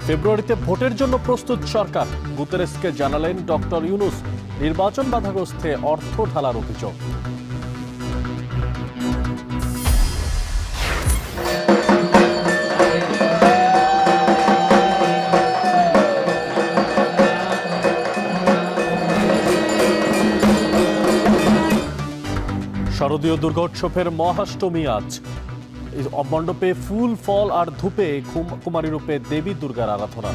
ফেব্রুয়ারিতে ভোটের জন্য প্রস্তুত সরকার, গুতেরেসকে জানালেন ডক্টর ইউনূস। নির্বাচন বাধাগ্রস্তে অর্থ ঢালার অভিযোগ। শারদীয় দুর্গোৎসবের মহাষ্টমী আজ। মণ্ডপে ফুল ফল আর ধূপে কুমারী রূপে দেবী দুর্গার আরাধনা।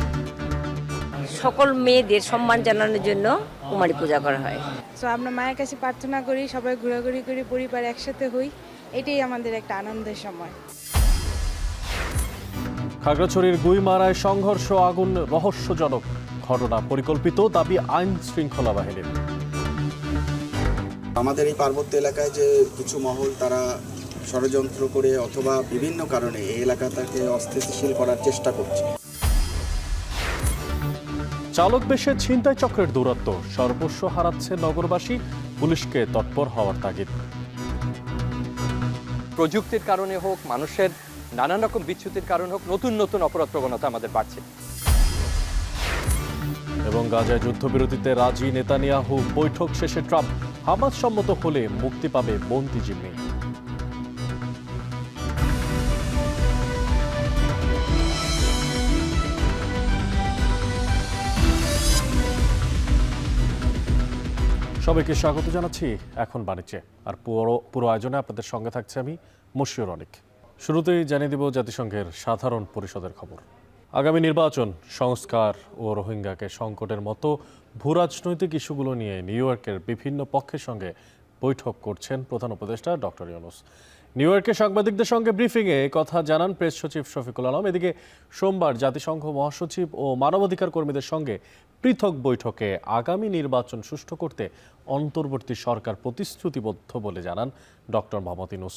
সকল মেয়েদের সম্মান জানানোর জন্য কুমারী পূজা করা হয়। তো আমরা মায়ের কাছে প্রার্থনা করি, সবাই ঘোরাঘুরি করি, পরিবার একসাথে হই, এটাই আমাদের একটা আনন্দের সময়। খাগড়াছড়ির গুইমারায় সংঘর্ষ, আগুন রহস্যজনক ঘটনা, পরিকল্পিত, দাবি আইন শৃঙ্খলা বাহিনীর। আমাদের এই পার্বত্য এলাকায় যে কিছু মহল তারা ষড়যন্ত্র করে অথবা বিভিন্ন কারণে এই এলাকাটাকে অস্থিতিশীল করার চেষ্টা করছে। চালক বেশে ছিনতাই চক্রের দৌরাত্ম্য, সর্বস্ব হারাচ্ছে নগরবাসী, পুলিশকে তৎপর হওয়ার তাগিদ। প্রযুক্তির কারণে হোক, মানুষের নানান রকম বিচ্যুতির কারণে হোক, নতুন নতুন অপরাধ প্রবণতা আমাদের বাড়ছে। এবং গাজায় যুদ্ধবিরতিতে রাজি নেতানিয়াহু, বৈঠক শেষে ট্রাম্প, হামাস সম্মত হলে মুক্তি পাবে বন্দী জিম্মি। সবাইকে স্বাগত জানাচ্ছি। এখন বাণিজ্যে আর পুরো আয়োজনে আপনাদের সঙ্গে থাকছে আমি মশিউর অনিক। শুরুতেই জানিয়ে দেব জাতিসংঘের সাধারণ পরিষদের খবর। আগামী নির্বাচন, সংস্কার ও রোহিঙ্গাকে সংকটের মতো ভূরাজনৈতিক ইস্যুগুলো নিয়ে নিউ ইয়র্কের বিভিন্ন পক্ষের সঙ্গে বৈঠক করছেন প্রধান উপদেষ্টা ডক্টর ইউনূস। নিউ ইয়র্কে সাংবাদিকদের সঙ্গে ব্রিফিংয়ে কথা জানান প্রেস সচিব শফিকুল আলম। এদিকে সোমবার জাতিসংঘ মহাসচিব ও মানবাধিকার কর্মীদের সঙ্গে পৃথক বৈঠকে আগামী নির্বাচন সুষ্ঠু করতে অন্তর্বর্তী সরকার প্রতিশ্রুতিবদ্ধ বলে জানান ডক্টর মোহাম্মদ ইউনূস।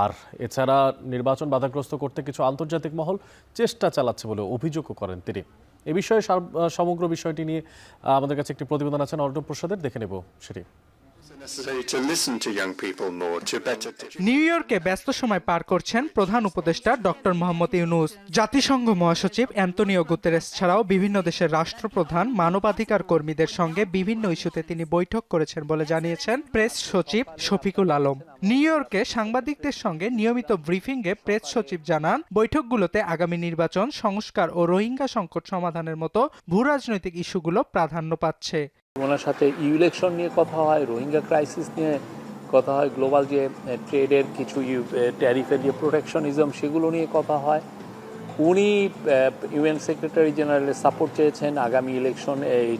আর এছাড়া নির্বাচন বাধাগ্রস্ত করতে কিছু আন্তর্জাতিক মহল চেষ্টা চালাচ্ছে বলে অভিযোগও করেন তিনি। এ বিষয়ে সমগ্র বিষয়টি নিয়ে আমাদের কাছে একটি প্রতিবেদন আছেন অর্ণব প্রসাদের, দেখে নেব সেটি। নিউ ইয়র্কে ব্যস্ত সময় পার করছেন প্রধান উপদেষ্টা ডক্টর মোহাম্মদ ইউনূস। জাতিসংঘ মহাসচিব অ্যান্তোনিও গুতেরেস ছাড়াও বিভিন্ন দেশের রাষ্ট্রপ্রধান, মানবাধিকার কর্মীদের সঙ্গে বিভিন্ন ইস্যুতে তিনি বৈঠক করেছেন বলে জানিয়েছেন প্রেস সচিব শফিকুল আলম। নিউ ইয়র্কে সাংবাদিকদের সঙ্গে নিয়মিত ব্রিফিংয়ে প্রেস সচিব জানান, বৈঠকগুলোতে আগামী নির্বাচন, সংস্কার ও রোহিঙ্গা সংকট সমাধানের মতো ভূরাজনৈতিক ইস্যুগুলো প্রাধান্য পাচ্ছে। ওনার সাথে ইলেকশন নিয়ে কথা হয়, রোহিঙ্গা ক্রাইসিস নিয়ে কথা হয়, গ্লোবাল যে ট্রেডের কিছু ট্যারিফের যে প্রোটেকশনিজম সেগুলো নিয়ে কথা হয়। উনি ইউএন সেক্রেটারি জেনারেলের সাপোর্ট চেয়েছেন আগামী ইলেকশন, এই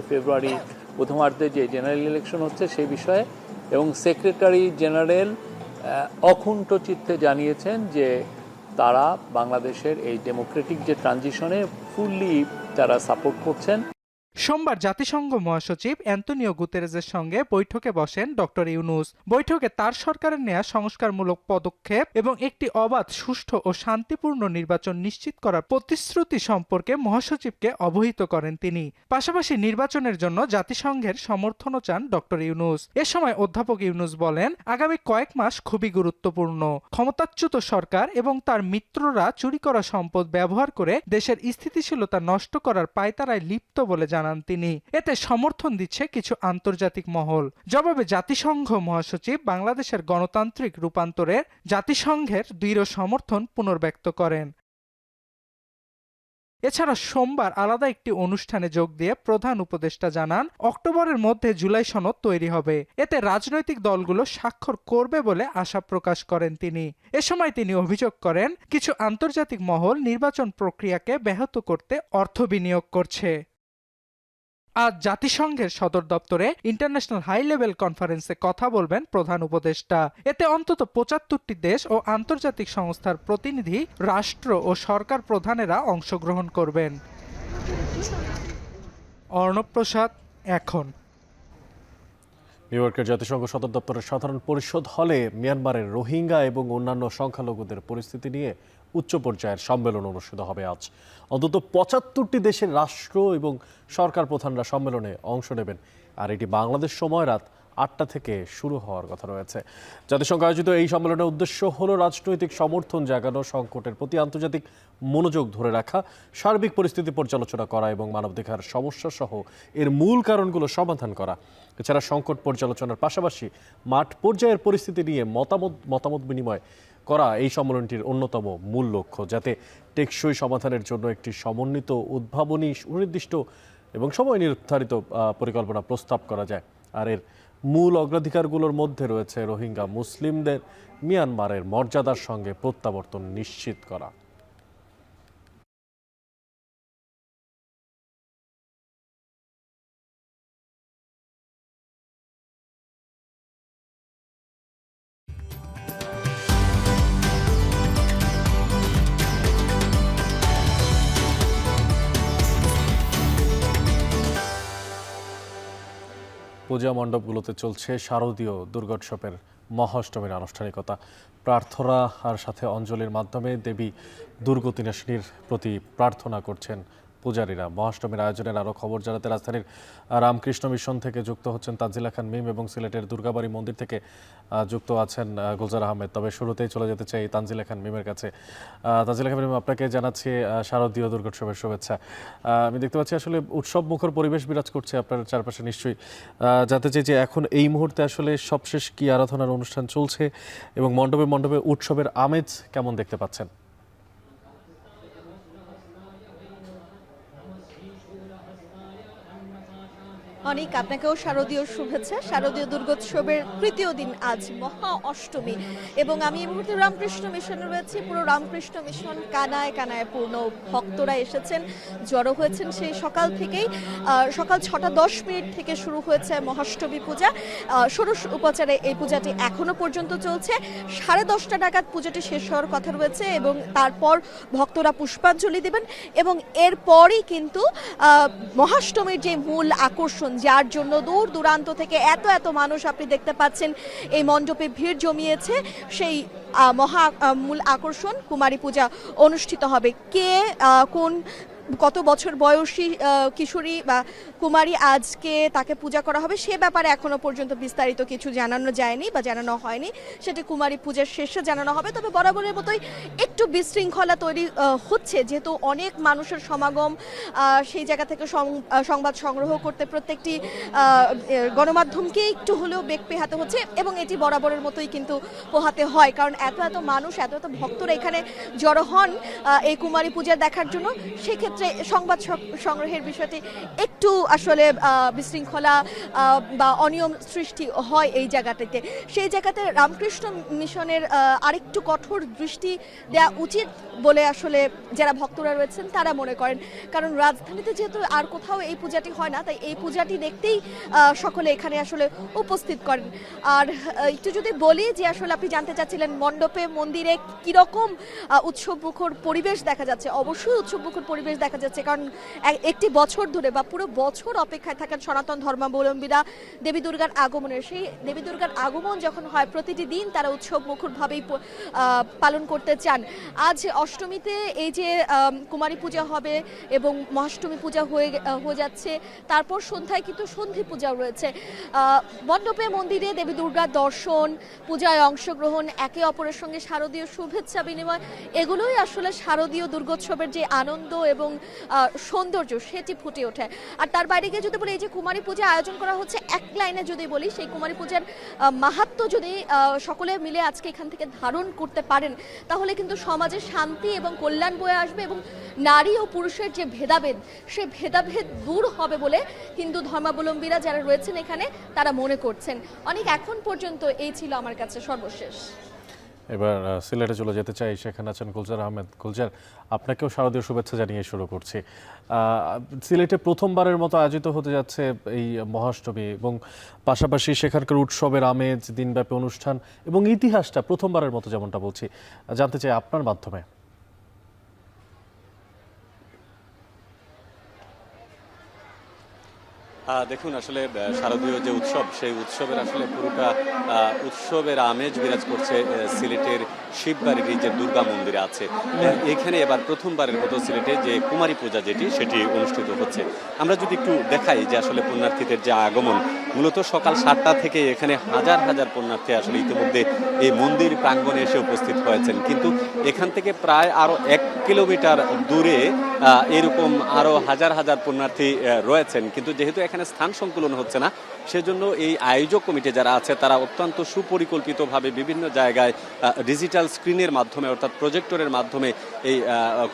ফেব্রুয়ারি প্রথমার্ধে যে জেনারেল ইলেকশন হচ্ছে সেই বিষয়ে, এবং সেক্রেটারি জেনারেল অকুণ্ঠ চিত্তে জানিয়েছেন যে তারা বাংলাদেশের এই ডেমোক্রেটিক যে ট্রানজিশনে ফুললি তারা সাপোর্ট করছেন। সোমবার জাতিসংঘ মহাসচিব অ্যান্তোনিও গুতেরেসের সঙ্গে বৈঠকে বসেন ডক্টর ইউনূস। বৈঠকে তার সরকারের নেয়া সংস্কারমূলক পদক্ষেপ এবং একটি অবাধ, সুষ্ঠু ও শান্তিপূর্ণ নির্বাচন নিশ্চিত করার প্রতিশ্রুতি সম্পর্কে মহাসচিবকে অবহিত করেন তিনি। পাশাপাশি নির্বাচনের জন্য জাতিসংঘের সমর্থনও চান ডক্টর ইউনূস। এ সময় অধ্যাপক ইউনূস বলেন, আগামী কয়েক মাস খুবই গুরুত্বপূর্ণ। ক্ষমতাচ্যুত সরকার এবং তার মিত্ররা চুরি করা সম্পদ ব্যবহার করে দেশের স্থিতিশীলতা নষ্ট করার পায়তারায় লিপ্ত বলে জানান তিনি। এতে সমর্থন দিচ্ছে কিছু আন্তর্জাতিক মহল। জবাবে জাতিসংঘ মহাসচিব বাংলাদেশের গণতান্ত্রিক রূপান্তরের জাতিসংঘের দৃঢ় সমর্থন পুনর্ব্যক্ত করেন। এছাড়া সোমবার আলাদা একটি অনুষ্ঠানে যোগ দিয়ে প্রধান উপদেষ্টা জানান, অক্টোবরের মধ্যে জুলাই সনদ তৈরি হবে। এতে রাজনৈতিক দলগুলো স্বাক্ষর করবে বলে আশা প্রকাশ করেন তিনি। এ সময় তিনি অভিযোগ করেন, কিছু আন্তর্জাতিক মহল নির্বাচন প্রক্রিয়াকে ব্যাহত করতে অর্থ বিনিয়োগ করছে। আজ জাতিসংঘের সদর দপ্তরে ইন্টারন্যাশনাল হাই লেভেল কনফারেন্সে কথা বলবেন প্রধান উপদেষ্টা। এতে অন্তত ৭৫টি দেশ ও আন্তর্জাতিক সংস্থার প্রতিনিধি, রাষ্ট্র ও সরকার প্রধানেরা অংশগ্রহণ করবেন। অর্ণব প্রসাদ, এখন। নিউ ইয়র্কের জাতিসংঘ সদর দপ্তরের সাধারণ পরিষদ হলে মিয়ানমারের রোহিঙ্গা এবং অন্যান্য সংখ্যালঘুদের পরিস্থিতি নিয়ে উচ্চ পর্যায়ের সম্মেলন অনুষ্ঠিত হবে আজ। অন্তত ৭৫টি দেশের রাষ্ট্র এবং সরকার প্রধানরা সম্মেলনে অংশ নেবেন। আর এটি বাংলাদেশ সময় রাত 8টা থেকে শুরু হওয়ার কথা রয়েছে। জাতিসংঘ আয়োজিত এই সম্মেলনের উদ্দেশ্য হলো রাজনৈতিক সমর্থন জাগানো, সংকটের প্রতি আন্তর্জাতিক মনোযোগ ধরে রাখা, সার্বিক পরিস্থিতি পর্যালোচনা করা এবং মানবাধিকার সমস্যা সহ এর মূল কারণগুলো সমাধান করা। এছাড়া সংকট পর্যালোচনার পাশাপাশি মাঠ পর্যায়ের পরিস্থিতি নিয়ে মতামত বিনিময় করা এই সম্মেলনটির অন্যতম মূল লক্ষ্য, যাতে টেকসই সমাধানের জন্য একটি সমন্বিত, উদ্ভাবনী, সুনির্দিষ্ট এবং সময় নির্ধারিত পরিকল্পনা প্রস্তাব করা যায়। আর এর মূল অগ্রাধিকারগুলোর মধ্যে রয়েছে রোহিঙ্গা মুসলিমদের মিয়ানমারের মর্যাদার সঙ্গে প্রত্যাবর্তন নিশ্চিত করা। পূজা মণ্ডপগুলোতে চলছে শারদীয় দুর্গোৎসবের মহাষ্টমীর আনুষ্ঠানিকতা। প্রার্থনা আর সাথে অঞ্জলির মাধ্যমে দেবী দুর্গতিনাশিনীর প্রতি প্রার্থনা করছেন পূজারীরা। মহাষ্টমীর আয়োজনের আরও খবর জানাতে রাজধানীর রামকৃষ্ণ মিশন থেকে যুক্ত হচ্ছেন তানজিলা খান মিম এবং সিলেটের দুর্গাবাড়ি মন্দির থেকে যুক্ত আছেন গুলজার আহমেদ। তবে শুরুতেই চলে যেতে চাই তানজিলা খান মিমের কাছে। তানজিলা খান মিম, আপনাকে জানাচ্ছি শারদীয় দুর্গোৎসবের শুভেচ্ছা। আমি দেখতে পাচ্ছি আসলে উৎসব মুখর পরিবেশ বিরাজ করছে আপনার চারপাশে। নিশ্চয়ই জানতে চাই যে এখন এই মুহূর্তে আসলে সবশেষ কি আরাধনার অনুষ্ঠান চলছে এবং মণ্ডপে মণ্ডপে উৎসবের আমেজ কেমন দেখতে পাচ্ছেন? অনেক আপনাকেও শারদীয় শুভেচ্ছা। শারদীয় দুর্গোৎসবের তৃতীয় দিন আজ মহা অষ্টমী এবং আমি এই মুহূর্তে রামকৃষ্ণ মিশনে রয়েছি। পুরো রামকৃষ্ণ মিশন কানায় কানায় পূর্ণ। ভক্তরা এসেছেন, জড়ো হয়েছেন সেই সকাল থেকেই। সকাল 6:10 থেকে শুরু হয়েছে মহাষ্টমী পূজা। ষোড়শ উপচারে এই পূজাটি এখনো পর্যন্ত চলছে। 10:30 নাগাদ পূজাটি শেষ হওয়ার কথা রয়েছে এবং তারপর ভক্তরা পুষ্পাঞ্জলি দেবেন এবং এরপরই কিন্তু মহাষ্টমীর যে মূল আকর্ষণ, যার জন্য দূর দূরান্ত থেকে এত মানুষ আপনি দেখতে পাচ্ছেন এই মণ্ডপে ভিড় জমিয়েছে, সেই মূল আকর্ষণ কুমারী পূজা অনুষ্ঠিত হবে। কে কোন কত বছর বয়সী কিশোরী বা কুমারী আজকে তাকে পূজা করা হবে সে ব্যাপারে এখনো পর্যন্ত বিস্তারিত কিছু জানানো যায়নি বা জানানো হয়নি। সেটি কুমারী পূজার শেষে জানানো হবে। তবে বরাবরের মতোই একটু বিশৃঙ্খলা তৈরি হচ্ছে, যেহেতু অনেক মানুষের সমাগম। সেই জায়গা থেকে সংবাদ সংগ্রহ করতে প্রত্যেকটি গণমাধ্যমকে একটু হলেও বেগ পেহাতে হচ্ছে এবং এটি বরাবরের মতোই কিন্তু পোহাতে হয়, কারণ এত মানুষ, এত ভক্তরা এখানে জড়ো হন এই কুমারী পূজা দেখার জন্য। সেক্ষেত্রে সংবাদ সংগ্রহের বিষয়টি একটু আসলে বিশৃঙ্খলা বা অনিয়ম সৃষ্টি হয় এই জায়গাটিতে। সেই জায়গাতে রামকৃষ্ণ মিশনের আরেকটু কঠোর দৃষ্টি দেওয়া উচিত বলে আসলে যারা ভক্তরা রয়েছেন তারা মনে করেন, কারণ রাজধানীতে যেহেতু আর কোথাও এই পূজাটি হয় না, তাই এই পূজাটি দেখতেই সকলে এখানে আসলে উপস্থিত করেন। আর একটু যদি বলি যে আসলে আপনি জানতে চাচ্ছিলেন মণ্ডপে মন্দিরে কীরকম উৎসব মুখর পরিবেশ দেখা যাচ্ছে। অবশ্যই উৎসব মুখর পরিবেশ দেখা যাচ্ছে, কারণ একটি বছর ধরে বা পুরো বছর অপেক্ষায় থাকেন সনাতন ধর্মাবলম্বীরা দেবী দুর্গার আগমনের। সেই দেবী দুর্গার আগমন যখন হয় প্রতিটি দিন তারা উৎসব মুখরভাবেই পালন করতে চান। আজ অষ্টমীতে এই যে কুমারী পূজা হবে এবং মহাষ্টমী পূজা হয়ে যাচ্ছে, তারপর সন্ধ্যায় কিন্তু সন্ধি পূজাও রয়েছে। মণ্ডপে মন্দিরে দেবী দুর্গার দর্শন, পূজায় অংশগ্রহণ, একে অপরের সঙ্গে শারদীয় শুভেচ্ছা বিনিময়, এগুলোই আসলে শারদীয় দুর্গোৎসবের যে আনন্দ এবং সৌন্দর্য সেটি ফুটে ওঠে। আর তার বাইরে গিয়ে যদি বলি, এই যে কুমারী পূজা আয়োজন করা হচ্ছে, এক লাইনে যদি বলি সেই কুমারী পূজার মাহাত্ম্য যদি সকলে মিলে আজকে এখান থেকে ধারণ করতে পারেন, তাহলে কিন্তু সমাজে শান্তি এবং কল্যাণ বয়ে আসবে এবং নারী ও পুরুষের যে ভেদাভেদ, সেই ভেদাভেদ দূর হবে বলে হিন্দু ধর্মাবলম্বীরা যারা রয়েছেন এখানে তারা মনে করছেন। অনেক এখন পর্যন্ত এই ছিল আমার কাছে সর্বশেষ। এবার সিলেটে চলে যেতে চাই, সেখানে আছেন গুলজার আহমেদ। গুলজার, আপনাকেও শারদীয় শুভেচ্ছা জানিয়ে শুরু করছি। সিলেটে প্রথমবারের মতো আয়োজিত হতে যাচ্ছে এই মহাষ্টমী এবং পাশাপাশি সেখানকার উৎসবের আমেজ, দিনব্যাপী অনুষ্ঠান এবং ইতিহাসটা প্রথমবারের মতো, যেমনটা বলছি, জানতে চাই আপনার মাধ্যমে। দেখুন, আসলে শারদীয় যে উৎসব, সেই উৎসবের আসলে পুরোটা উৎসবের আমেজ বিরাজ করছে সিলেটের শিববাড়ির এই যে দুর্গা মন্দির আছে, এখানে এবার প্রথমবারের মতো সিলেটে যে কুমারী পূজা সেটি অনুষ্ঠিত হচ্ছে। আমরা যদি একটু দেখাই যে আসলে পুণ্যার্থীদের যে আগমন, মূলত সকাল 7টা থেকে এখানে হাজার হাজার পুণ্যার্থী আসলে ইতিমধ্যে এই মন্দির প্রাঙ্গণে এসে উপস্থিত হয়েছেন, কিন্তু এখান থেকে প্রায় আরো 1 কিলোমিটার দূরে এরকম আরো হাজার হাজার পুণ্যার্থী রয়েছেন। কিন্তু যেহেতু এখানে স্থান সংকুলন হচ্ছে না, সেজন্য এই আয়োজক কমিটি যারা আছে তারা অত্যন্ত সুপরিকল্পিতভাবে বিভিন্ন জায়গায় ডিজিটাল স্ক্রিনের মাধ্যমে অর্থাৎ প্রজেক্টরের মাধ্যমে এই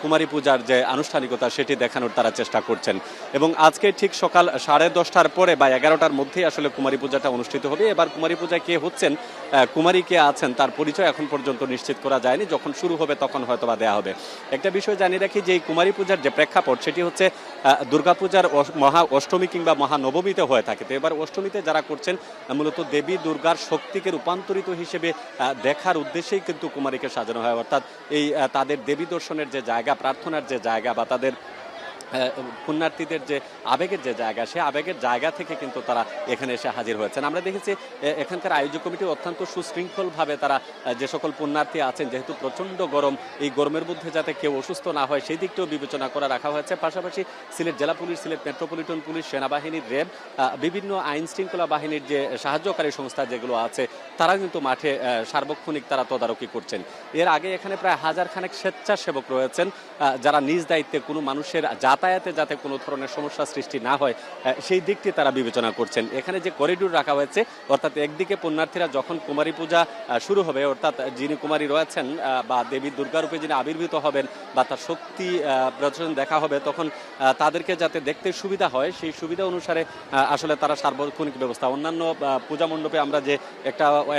কুমারী পূজার যে আনুষ্ঠানিকতা সেটি দেখানোর তারা চেষ্টা করছেন। এবং আজকে ঠিক সকাল 10:30টার পরে বা 11টার মধ্যেই আসলে কুমারী পূজাটা অনুষ্ঠিত হবে। এবার কুমারী পূজায় কে হচ্ছেন, কুমারী কে আছেন তার পরিচয় এখন পর্যন্ত নিশ্চিত করা যায়নি, যখন শুরু হবে তখন হয়তো বা দেওয়া হবে। একটা বিষয় জানিয়ে রাখি যে এই কুমারী পূজার যে প্রেক্ষাপট সেটি হচ্ছে দুর্গাপূজার মহা অষ্টমী কিংবা মহানবমীতে হয়ে থাকে। তো এবার অষ্টমীতে যারা করছেন মূলত দেবী দুর্গার শক্তিকে রূপান্তরিত হিসেবে দেখার উদ্দেশ্যেই কিন্তু কুমারীকে সাজানো হয়, অর্থাৎ এই তাদের দেবী দর্শনের যে জায়গা, প্রার্থনার যে জায়গা বা তাদের পুণ্যার্থীদের যে আবেগের যে জায়গা, সে আবেগের জায়গা থেকে কিন্তু তারা এখানে এসে হাজির হয়েছেন। আমরা দেখেছি এখানকার আয়োজক কমিটি অত্যন্ত সুশৃঙ্খলভাবে তারা যে সকল পুণ্যার্থী আছেন, যেহেতু প্রচণ্ড গরম, এই গরমের মধ্যে যাতে কেউ অসুস্থ না হয় সেই দিকটাও বিবেচনা করে রাখা হয়েছে। পাশাপাশি সিলেট জেলা পুলিশ, সিলেট মেট্রোপলিটন পুলিশ, সেনাবাহিনীর র্যাব, বিভিন্ন আইন শৃঙ্খলা বাহিনীর যে সাহায্যকারী সংস্থা যেগুলো আছে তারা কিন্তু মাঠে সার্বক্ষণিক তারা তদারকি করছেন। এর আগে এখানে প্রায় 1000 খানেক স্বেচ্ছাসেবক রয়েছেন যারা নিজ দায়িত্বে কোনো মানুষের যাতায়াতে যাতে কোনো ধরনের সমস্যা সৃষ্টি না হয় সেই দিকটি তারা বিবেচনা করছেন। এখানে যে করিডোর রাখা হয়েছে, অর্থাৎ একদিকে পুণ্যার্থীরা যখন কুমারী পূজা শুরু হবে, অর্থাৎ যিনি কুমারী রয়েছেন বা দেবী দুর্গারূপে যিনি আবির্ভূত হবেন বা তার শক্তি প্রদর্শন দেখা হবে, তখন তাদেরকে যাতে দেখতে সুবিধা হয় সেই সুবিধা অনুসারে আসলে তারা সার্বক্ষণিক ব্যবস্থা। অন্যান্য পূজা মণ্ডপে আমরা যে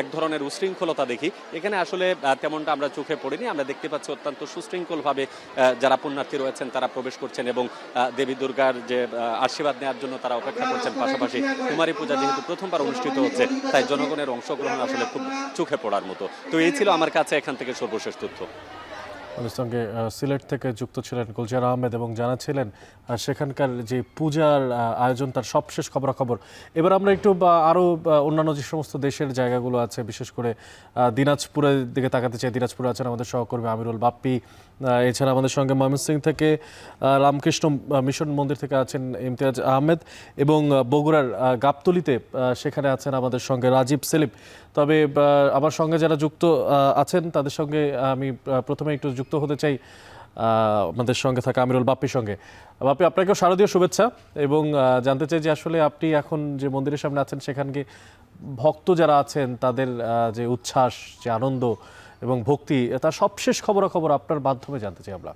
এক ধরনের উশৃঙ্খলতা দেখি, এখানে আসলে তেমনটা আমরা চোখে পড়িনি। আমরা দেখতে পাচ্ছি অত্যন্ত সুশৃঙ্খলভাবে যারা পুণ্যার্থী রয়েছেন তারা প্রবেশ করছেন এবং দেবী দুর্গার যে আশীর্বাদ নেওয়ার জন্য তারা অপেক্ষা করছেন। পাশাপাশি কুমারী পূজা যেহেতু প্রথমবার অনুষ্ঠিত হচ্ছে, তাই জনগণের অংশগ্রহণ আসলে খুব চোখে পড়ার মতো। তো এই ছিল আমার কাছে এখান থেকে সর্বশেষ তথ্য। আমাদের সঙ্গে সিলেট থেকে যুক্ত ছিলেন গুলজার আহমেদ এবং জানাচ্ছিলেন সেখানকার যে পূজার আয়োজন তার সবশেষ খবরাখবর। এবার আমরা একটু আরও অন্যান্য যে সমস্ত দেশের জায়গাগুলো আছে, বিশেষ করে দিনাজপুরের দিকে তাকাতে চাই। দিনাজপুরে আছেন আমাদের সহকর্মী আমিরুল বাপ্পি, এছাড়া আমাদের সঙ্গে ময়মনসিংহ থেকে রামকৃষ্ণ মিশন মন্দির থেকে আছেন ইমতিয়াজ আহমেদ এবং বগুড়ার গাবতলীতে সেখানে আছেন আমাদের সঙ্গে রাজীব সেলিম। তবে আমার সঙ্গে যারা যুক্ত আছেন তাদের সঙ্গে আমি প্রথমে একটু যুক্ত হতে চাই আমাদের সঙ্গে থাকা আমিরুল বাপ্পির সঙ্গে। বাপ্পি, আপনাকেও শারদীয় শুভেচ্ছা এবং জানতে চাই যে আসলে আপনি এখন যে মন্দিরের সামনে আছেন সেখানে ভক্ত যারা আছেন তাদের যে উচ্ছ্বাস, যে আনন্দ এবং ভক্তি, তার সবশেষ খবরাখবর আপনার মাধ্যমে জানতে চাই আমরা।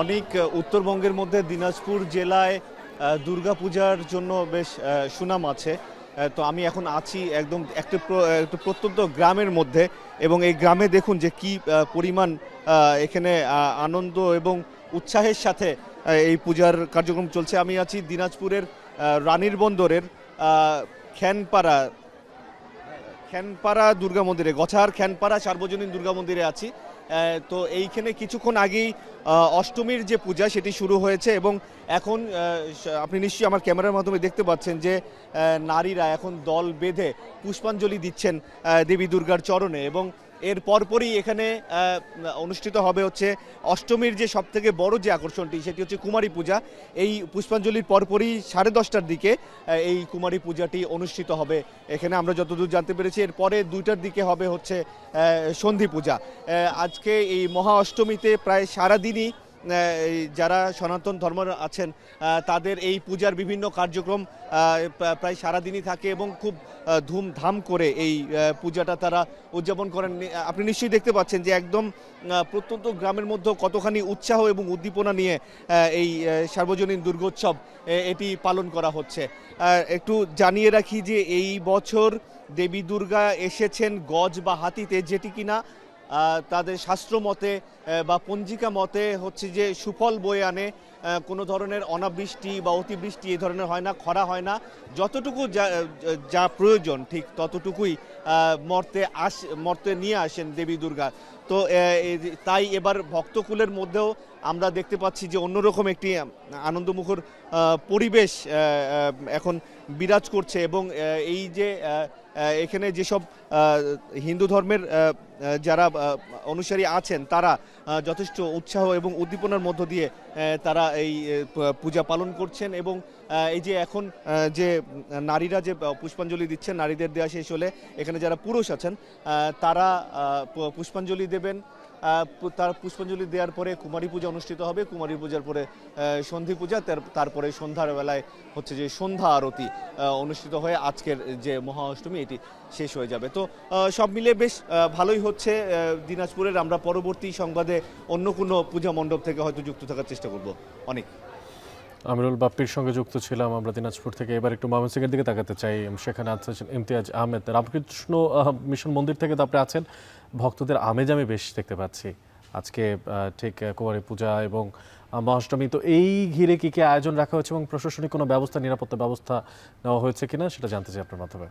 অনেক উত্তরবঙ্গের মধ্যে দিনাজপুর জেলায় দুর্গাপূজার জন্য বেশ সুনাম আছে। তো আমি এখন আছি একদম একটা প্রত্যন্ত গ্রামের মধ্যে এবং এই গ্রামে দেখুন যে কি পরিমাণ এখানে আনন্দ এবং উৎসাহের সাথে এই পূজার কার্যক্রম চলছে। আমি আছি দিনাজপুরের রানীর বন্দরের খ্যানপাড়া দুর্গা মন্দিরে, গছার খ্যানপাড়া সার্বজনীন দুর্গা মন্দিরে আছি। তো এইখানে কিছুক্ষণ আগেই অষ্টমীর যে পূজা সেটি শুরু হয়েছে এবং এখন আপনি নিশ্চয়ই আমার ক্যামেরার মাধ্যমে দেখতে পাচ্ছেন যে নারীরা এখন দল বেঁধে পুষ্পাঞ্জলি দিচ্ছেন দেবী দুর্গার চরণে এবং এর পরপরই এখানে অনুষ্ঠিত হবে হচ্ছে অষ্টমীর যে সবথেকে বড় যে আকর্ষণটি সেটি হচ্ছে কুমারী পূজা। এই পুষ্পাঞ্জলির পরপরই 10:30টার দিকে এই কুমারী পূজাটি অনুষ্ঠিত হবে এখানে, আমরা যতদূর জানতে পেরেছি। এরপরে 2টার দিকে হবে হচ্ছে সন্ধি পূজা। আজকে এই মহা অষ্টমীতে প্রায় সারাদিনই যারা সনাতন ধর্ম আছেন তাদের এই পূজার বিভিন্ন কার্যক্রম প্রায় সারাদিনই থাকে এবং খুব ধুমধাম করে এই পূজাটা তারা উদযাপন করেন। আপনি নিশ্চয়ই দেখতে পাচ্ছেন যে একদম প্রত্যন্ত গ্রামের মধ্যে কতখানি উৎসাহ এবং উদ্দীপনা নিয়ে এই সার্বজনীন দুর্গোৎসব এটি পালন করা হচ্ছে। একটু জানিয়ে রাখি যে এই বছর দেবী দুর্গা এসেছেন গজ বা হাতিতে, যেটি কিনা তাদের শাস্ত্র মতে বা পঞ্জিকা মতে হচ্ছে যে সুফল বয়ে আনে। কোনো ধরনের অনাবৃষ্টি বা অতিবৃষ্টি এই ধরনের হয় না, খরা হয় না, যতটুকু যা প্রয়োজন ঠিক ততটুকুই মর্তে নিয়ে আসেন দেবী দুর্গা। তো তাই এবার ভক্তকুলের মধ্যেও আমরা দেখতে পাচ্ছি যে অন্যরকম একটি আনন্দমুখর পরিবেশ এখন বিরাজ করছে এবং এই যে এখানে যেসব হিন্দু ধর্মের যারা অনুসারী আছেন তারা যথেষ্ট উৎসাহ এবং উদ্দীপনার মধ্য দিয়ে তারা এই পূজা পালন করছেন এবং এই যে এখন যে নারীরা যে পুষ্পাঞ্জলি দিচ্ছেন, নারীদের দেওয়া শেষ হলে এখানে যারা পুরুষ আছেন তারা পুষ্পাঞ্জলি দেবেন। তার পুষ্পাঞ্জলি দেওয়ার পরে কুমারী পূজা অনুষ্ঠিত হবে, কুমারী পূজার পরে সন্ধি পূজা, তারপরে সন্ধ্যার বেলায় হচ্ছে যে সন্ধ্যা আরতি অনুষ্ঠিত হয়ে আজকের যে মহা অষ্টমী এটি শেষ হয়ে যাবে। তো সব মিলে বেশ ভালোই হচ্ছে দিনাজপুরের। আমরা পরবর্তী সংবাদে অন্য কোনো পূজা মণ্ডপ থেকে হয়তো যুক্ত থাকার চেষ্টা করব। অনেক আমিরুল বাপ্পির সঙ্গে যুক্ত ছিলাম আমরা দিনাজপুর থেকে। এবার একটু ময়মনসিংহের দিকে তাকাতে চাই। সেখানে আছেন ইমতিয়াজ আহমেদ, রামকৃষ্ণ মিশন মন্দির থেকে। তো আপনি আছেন, ভক্তদের আমেজ আমি বেশ দেখতে পাচ্ছি আজকে, ঠিক কুমারী পূজা এবং মহাষ্টমী। তো এই ঘিরে কি কি আয়োজন রাখা হয়েছে এবং প্রশাসনিক কোনো ব্যবস্থা, নিরাপত্তা ব্যবস্থা নেওয়া হয়েছে কিনা সেটা জানতে চাই আপনার মাধ্যমে।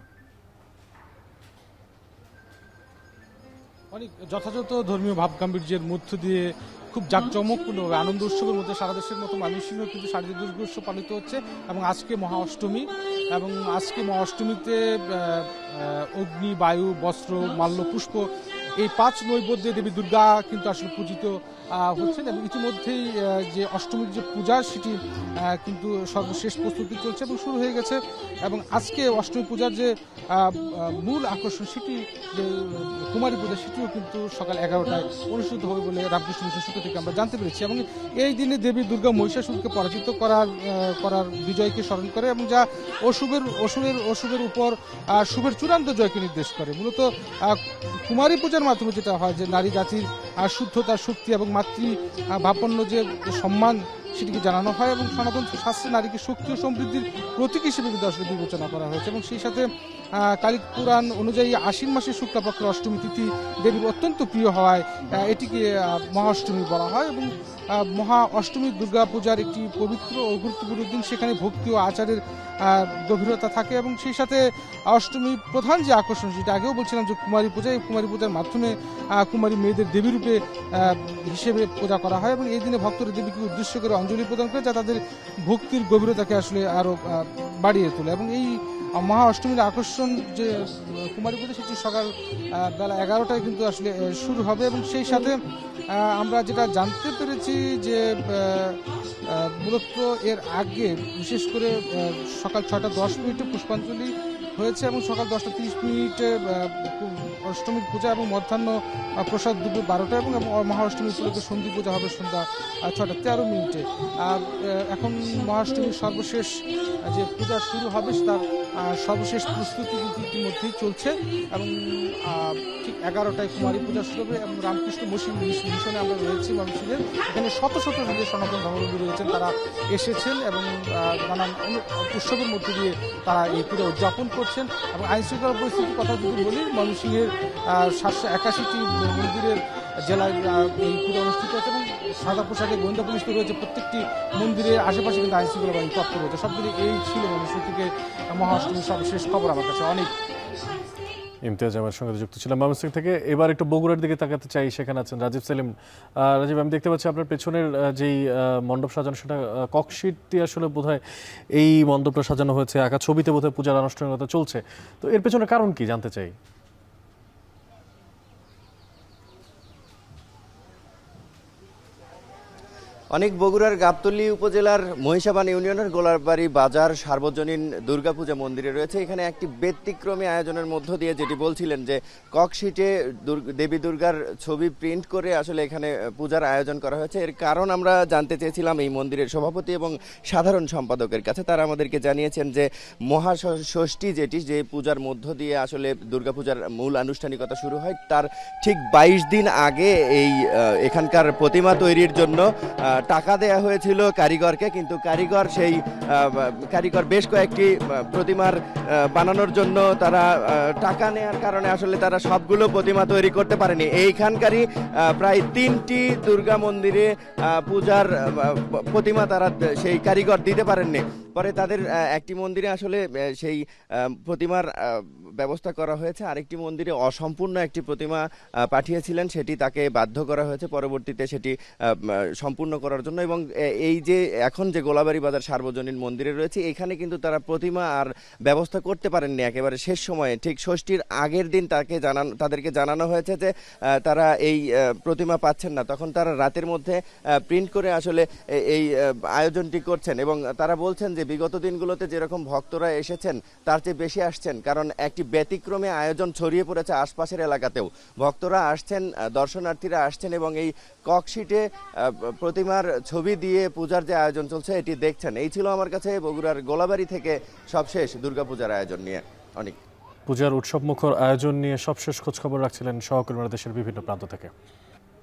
অনেক যথাযথ ধর্মীয় ভাবগাম্ভীর্যের মধ্য দিয়ে খুব জাঁকজমকপূর্ণভাবে আনন্দ উৎসবের মধ্যে সারা দেশের মতো ময়মনসিংহেও কিন্তু শারদীয় দুর্গোৎসব পালিত হচ্ছে এবং আজকে মহা অষ্টমী। এবং আজকে মহা অষ্টমীতে অগ্নি, বায়ু, বস্ত্র, মাল্য, পুষ্প এই 5 নৈবেদ্যে দেবী দুর্গা কিন্তু আসলে পূজিত হচ্ছেন এবং ইতিমধ্যেই যে অষ্টমীর যে পূজা সেটি কিন্তু সর্বশেষ প্রস্তুতি চলছে এবং শুরু হয়ে গেছে। এবং আজকে অষ্টমী পূজার যে মূল আকর্ষণ সেটি যে কুমারী পূজা সেটিও কিন্তু সকাল 11টায় অনুষ্ঠিত হবে বলে রামকৃষ্ণ মিশন সূত্র থেকে আমরা জানতে পেরেছি। এবং এই দিনে দেবী দুর্গা মহিষাসুরকে পরাজিত করার বিজয়কে স্মরণ করে এবং যা অশুভের উপর শুভের চূড়ান্ত জয়কে নির্দেশ করে। মূলত কুমারী পূজার মাধ্যমে যেটা হয় যে নারী জাতির শুদ্ধতা, শক্তি এবং মাতৃ ভাবাপন্ন যে সম্মান সেটিকে জানানো হয় এবং সনাতন শাস্ত্রে নারীকে শক্তি ও সমৃদ্ধির প্রতীক হিসেবে কিন্তু আসলে বিবেচনা করা হয়েছে। এবং সেই সাথে কালিক পুরাণ অনুযায়ী আশ্বিন মাসের শুক্লাপক্ষের অষ্টমী তিথি দেবীর অত্যন্ত প্রিয় হওয়ায় এটিকে মহা অষ্টমী বলা হয়। এবং মহা অষ্টমী দুর্গা পূজার একটি পবিত্র ও গুরুত্বপূর্ণ দিন, সেখানে ভক্তি ও আচারের গভীরতা থাকে এবং সেই সাথে অষ্টমী প্রধান যে আকর্ষণ, যেটা আগেও বলছিলাম যে কুমারী পূজা, এই কুমারী পূজার মাধ্যমে কুমারী মেয়েদের দেবী রূপে হিসেবে পূজা করা হয় এবং এই দিনে ভক্তরা দেবীকে উদ্দেশ্য করে অঞ্জলি প্রদান করে, যা তাদের ভক্তির গভীরতাকে আসলে আরও বাড়িয়ে তোলে। এবং এই মহা অষ্টমীর আকর্ষণ যে কুমারী পূজা সেটি সকাল বেলা 11টায় কিন্তু আসলে শুরু হবে এবং সেই সাথে আমরা যেটা জানতে পেরেছি যে মূলত এর আগে বিশেষ করে সকাল 6:10 পুষ্পাঞ্জলি হয়েছে এবং সকাল 10:30 অষ্টমীর পূজা এবং মধ্যাহ্ন প্রসাদ দুপুর 12টা এবং মহা অষ্টমী উপলক্ষে সন্ধি পূজা হবে সন্ধ্যা 6:13। এখন মহাষ্টমীর সর্বশেষ যে পূজা শুরু হবে তার সর্বশেষ প্রস্তুতি কিন্তু ইতিমধ্যেই চলছে এবং ঠিক 11টায় কুমারী পূজা শুরু হবে এবং রামকৃষ্ণ মিশনে আমরা রয়েছি ময়মনসিংহের। এখানে শত শত যে সনাতন ধর্মাবলম্বী রয়েছেন তারা এসেছেন এবং নানান উৎসবের মধ্য দিয়ে তারা এই পূজা উদযাপন করছেন। এবং আইনশৃঙ্খলা পরিস্থিতির কথা যদি বলি, ময়মনসিংহের 781টি মন্দিরের জেলায় এই পূজা অনুষ্ঠিত হচ্ছে এবং সাদা পোশাকে গোয়েন্দা পুলিশ তো রয়েছে প্রত্যেকটি মন্দিরের আশেপাশে কিন্তু আইনশৃঙ্খলা বাহিনী তৎপর রয়েছে। সব মিলিয়ে এই ছিল ময়মনসিংহ থেকে মহা অষ্টমীর সর্বশেষ খবর আমার কাছে। অনেক ইমতিয়াজ আমার সঙ্গে যুক্ত ছিলাম ময়মনসিংহ থেকে। এবার একটু বগুড়ার দিকে তাকাতে চাই, সেখানে আছেন রাজীব সেলিম। রাজীব, আমি দেখতে পাচ্ছি আপনার পেছনের যেই মণ্ডপ সাজানো সেটা ককশিট দিয়ে আসলে বোধহয় এই মণ্ডপটা সাজানো হয়েছে, আঁকা ছবিতে বোধহয় পূজার আনুষ্ঠানিকতা চলছে। তো এর পেছনে কারণ কি জানতে চাই। অনেক বগুড়ার গাবতলী উপজেলার মহিষাবান ইউনিয়নের গোলারবাড়ি বাজার সার্বজনীন দুর্গাপূজা মন্দিরে রয়েছে। এখানে একটি ব্যতিক্রমী আয়োজনের মধ্য দিয়ে, যেটি বলছিলেন যে ককশিটে দেবী দুর্গার ছবি প্রিন্ট করে আসলে এখানে পূজার আয়োজন করা হয়েছে। এর কারণ আমরা জানতে চেয়েছিলাম এই মন্দিরের সভাপতি এবং সাধারণ সম্পাদকের কাছে। তারা আমাদেরকে জানিয়েছেন যে মহাষষ্ঠী যেটি, যে পূজার মধ্য দিয়ে আসলে দুর্গাপূজার মূল আনুষ্ঠানিকতা শুরু হয়, তার ঠিক 22 দিন আগে এই এখানকার প্রতিমা তৈরির জন্য টাকা দেয়া হয়েছিল কারিগরকে, কিন্তু কারিগর বেশ কয়েকটি প্রতিমার বানানোর জন্য তারা টাকা নেয়ার কারণে আসলে তারা সবগুলো প্রতিমা তৈরি করতে পারেনি। এইখানকারই প্রায় 3টি দুর্গা মন্দিরে পূজার প্রতিমা তারা সেই কারিগর দিতে পারেননি। পরে তাদের একটি মন্দিরে আসলে সেই প্রতিমার ব্যবস্থা করা হয়েছে, আরেকটি মন্দিরে অসম্পূর্ণ একটি প্রতিমা পাঠিয়েছিলেন, সেটি তাকে বাধ্য করা হয়েছে পরবর্তীতে সেটি সম্পূর্ণ করার জন্য। এবং এই যে এখন যে গোলাবাড়ি বাজার সার্বজনীন মন্দিরে রয়েছে, এখানে কিন্তু তারা প্রতিমা আর ব্যবস্থা করতে পারেননি একেবারে শেষ সময়ে। ঠিক ষষ্ঠীর আগের দিন তাদেরকে জানানো হয়েছে যে তারা এই প্রতিমা পাচ্ছেন না, তখন তারা রাতের মধ্যে প্রিন্ট করে আসলে এই আয়োজনটি করছেন। এবং তারা বলছেন যে বিগত দিনগুলোতে যেরকম ভক্তরা এসেছেন তার চেয়ে বেশি আসছেন, কারণ একটি ব্যতিক্রমে আয়োজন ছড়িয়ে পড়েছে আশপাশের এলাকাতেও। ভক্তরা আসছেন, দর্শনার্থীরা আসছেন এবং এই ককশিটে প্রতিমার ছবি দিয়ে পূজার যে আয়োজন চলছে এটি দেখছেন। এই ছিল আমার কাছে বগুড়ার গোলাবাড়ি থেকে সবশেষ দুর্গাপূজার আয়োজন নিয়ে। অনেক পূজার উৎসবমুখর আয়োজন নিয়ে সবশেষ খোঁজখবর রাখছিলেন সহকর্মীরা দেশের বিভিন্ন প্রান্ত থেকে।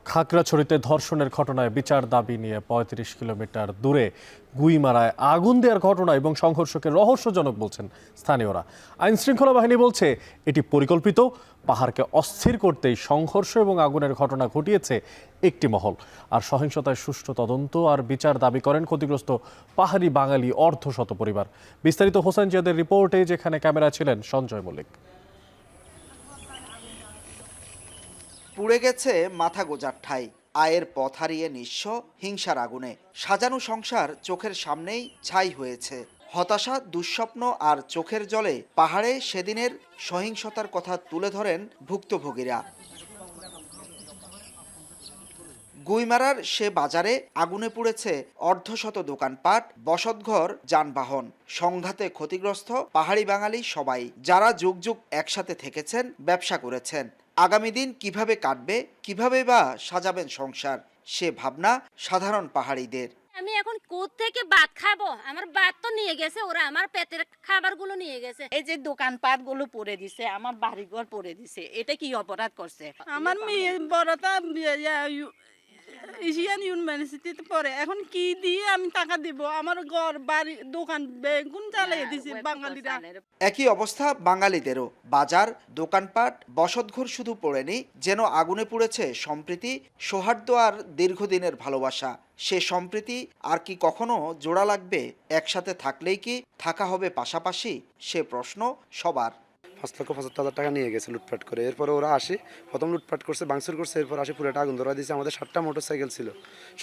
খাগড়াছড়িতে ধর্ষণের ঘটনায় বিচার দাবি নিয়ে ৩৫ কিলোমিটার দূরে গুইমারায় আগুন দেওয়ার ঘটনা এবং সংঘর্ষকে রহস্যজনক বলছেন স্থানীয়রা। আইনশৃঙ্খলা বাহিনী বলছে এটি পরিকল্পিত। পাহাড়কে অস্থির করতেই সংঘর্ষ এবং আগুনের ঘটনা ঘটিয়েছে একটি মহল। আর সহিংসতায় সুষ্ঠু তদন্ত আর বিচার দাবি করেন ক্ষতিগ্রস্ত পাহাড়ি বাঙালি অর্ধশত পরিবার। বিস্তারিত হোসেন জিয়াদের রিপোর্টে, যেখানে ক্যামেরা ছিলেন সঞ্জয় মল্লিক। পুড়ে গেছে মাথা গোজার ঠাই, আয়ের পথ হারিয়ে নিঃস্ব হিংসার আগুনে। সাজানো সংসার চোখের সামনেই ছাই হয়েছে। হতাশা, দুঃস্বপ্ন আর চোখের জলে পাহাড়ে সেদিনের সহিংসতার কথা তুলে ধরেন ভুক্তভোগীরা। গুইমারার সে বাজারে আগুনে পুড়েছে অর্ধশত দোকানপাট, বসতঘর, যানবাহন। সংঘাতে ক্ষতিগ্রস্ত পাহাড়ি বাঙালি সবাই, যারা যুগ যুগ একসাথে থেকেছেন, ব্যবসা করেছেন। আগামী দিন কিভাবে কাটবে, কিভাবে বা সাজাবেন সংসার, সে ভাবনা সাধারণ পাহাড়িদের। আমি এখন কোত্থেকে ভাত খাবো? আমার ভাত তো নিয়ে গেছে ওরা, আমার পেটের খাবারগুলো নিয়ে গেছে। এই যে দোকানপাট গুলো পড়ে দিছে, আমার বাড়িঘর পড়ে দিছে, এটা কি অপরাধ করছে? আমার মেয়ে বড়টা এশিয়ান ইউনিভার্সিটিতে পড়ে, এখন কি দিয়ে আমি টাকা দিব? আমার ঘর বাড়ি দোকান বেগুন চালিয়ে দিছে বাঙালিরা। একই অবস্থা বাঙালিদেরও। বাজার, দোকানপাট, বসতঘর শুধু পড়েনি, যেন আগুনে পুড়েছে সম্প্রীতি, সৌহার্দ্য আর দীর্ঘদিনের ভালোবাসা। সে সম্প্রীতি আর কি কখনো জোড়া লাগবে? একসাথে থাকলেই কি থাকা হবে পাশাপাশি? সে প্রশ্ন সবার। 5,75,000 টাকা নিয়ে গেছে লুটপাট করে। এরপরে ওরা আসে, প্রথম লুটপাট করছে, ভাঙচুর করছে, এরপর আসে পুরোটা আগুন ধরা দিয়েছে। আমাদের 7টা মোটরসাইকেল ছিল,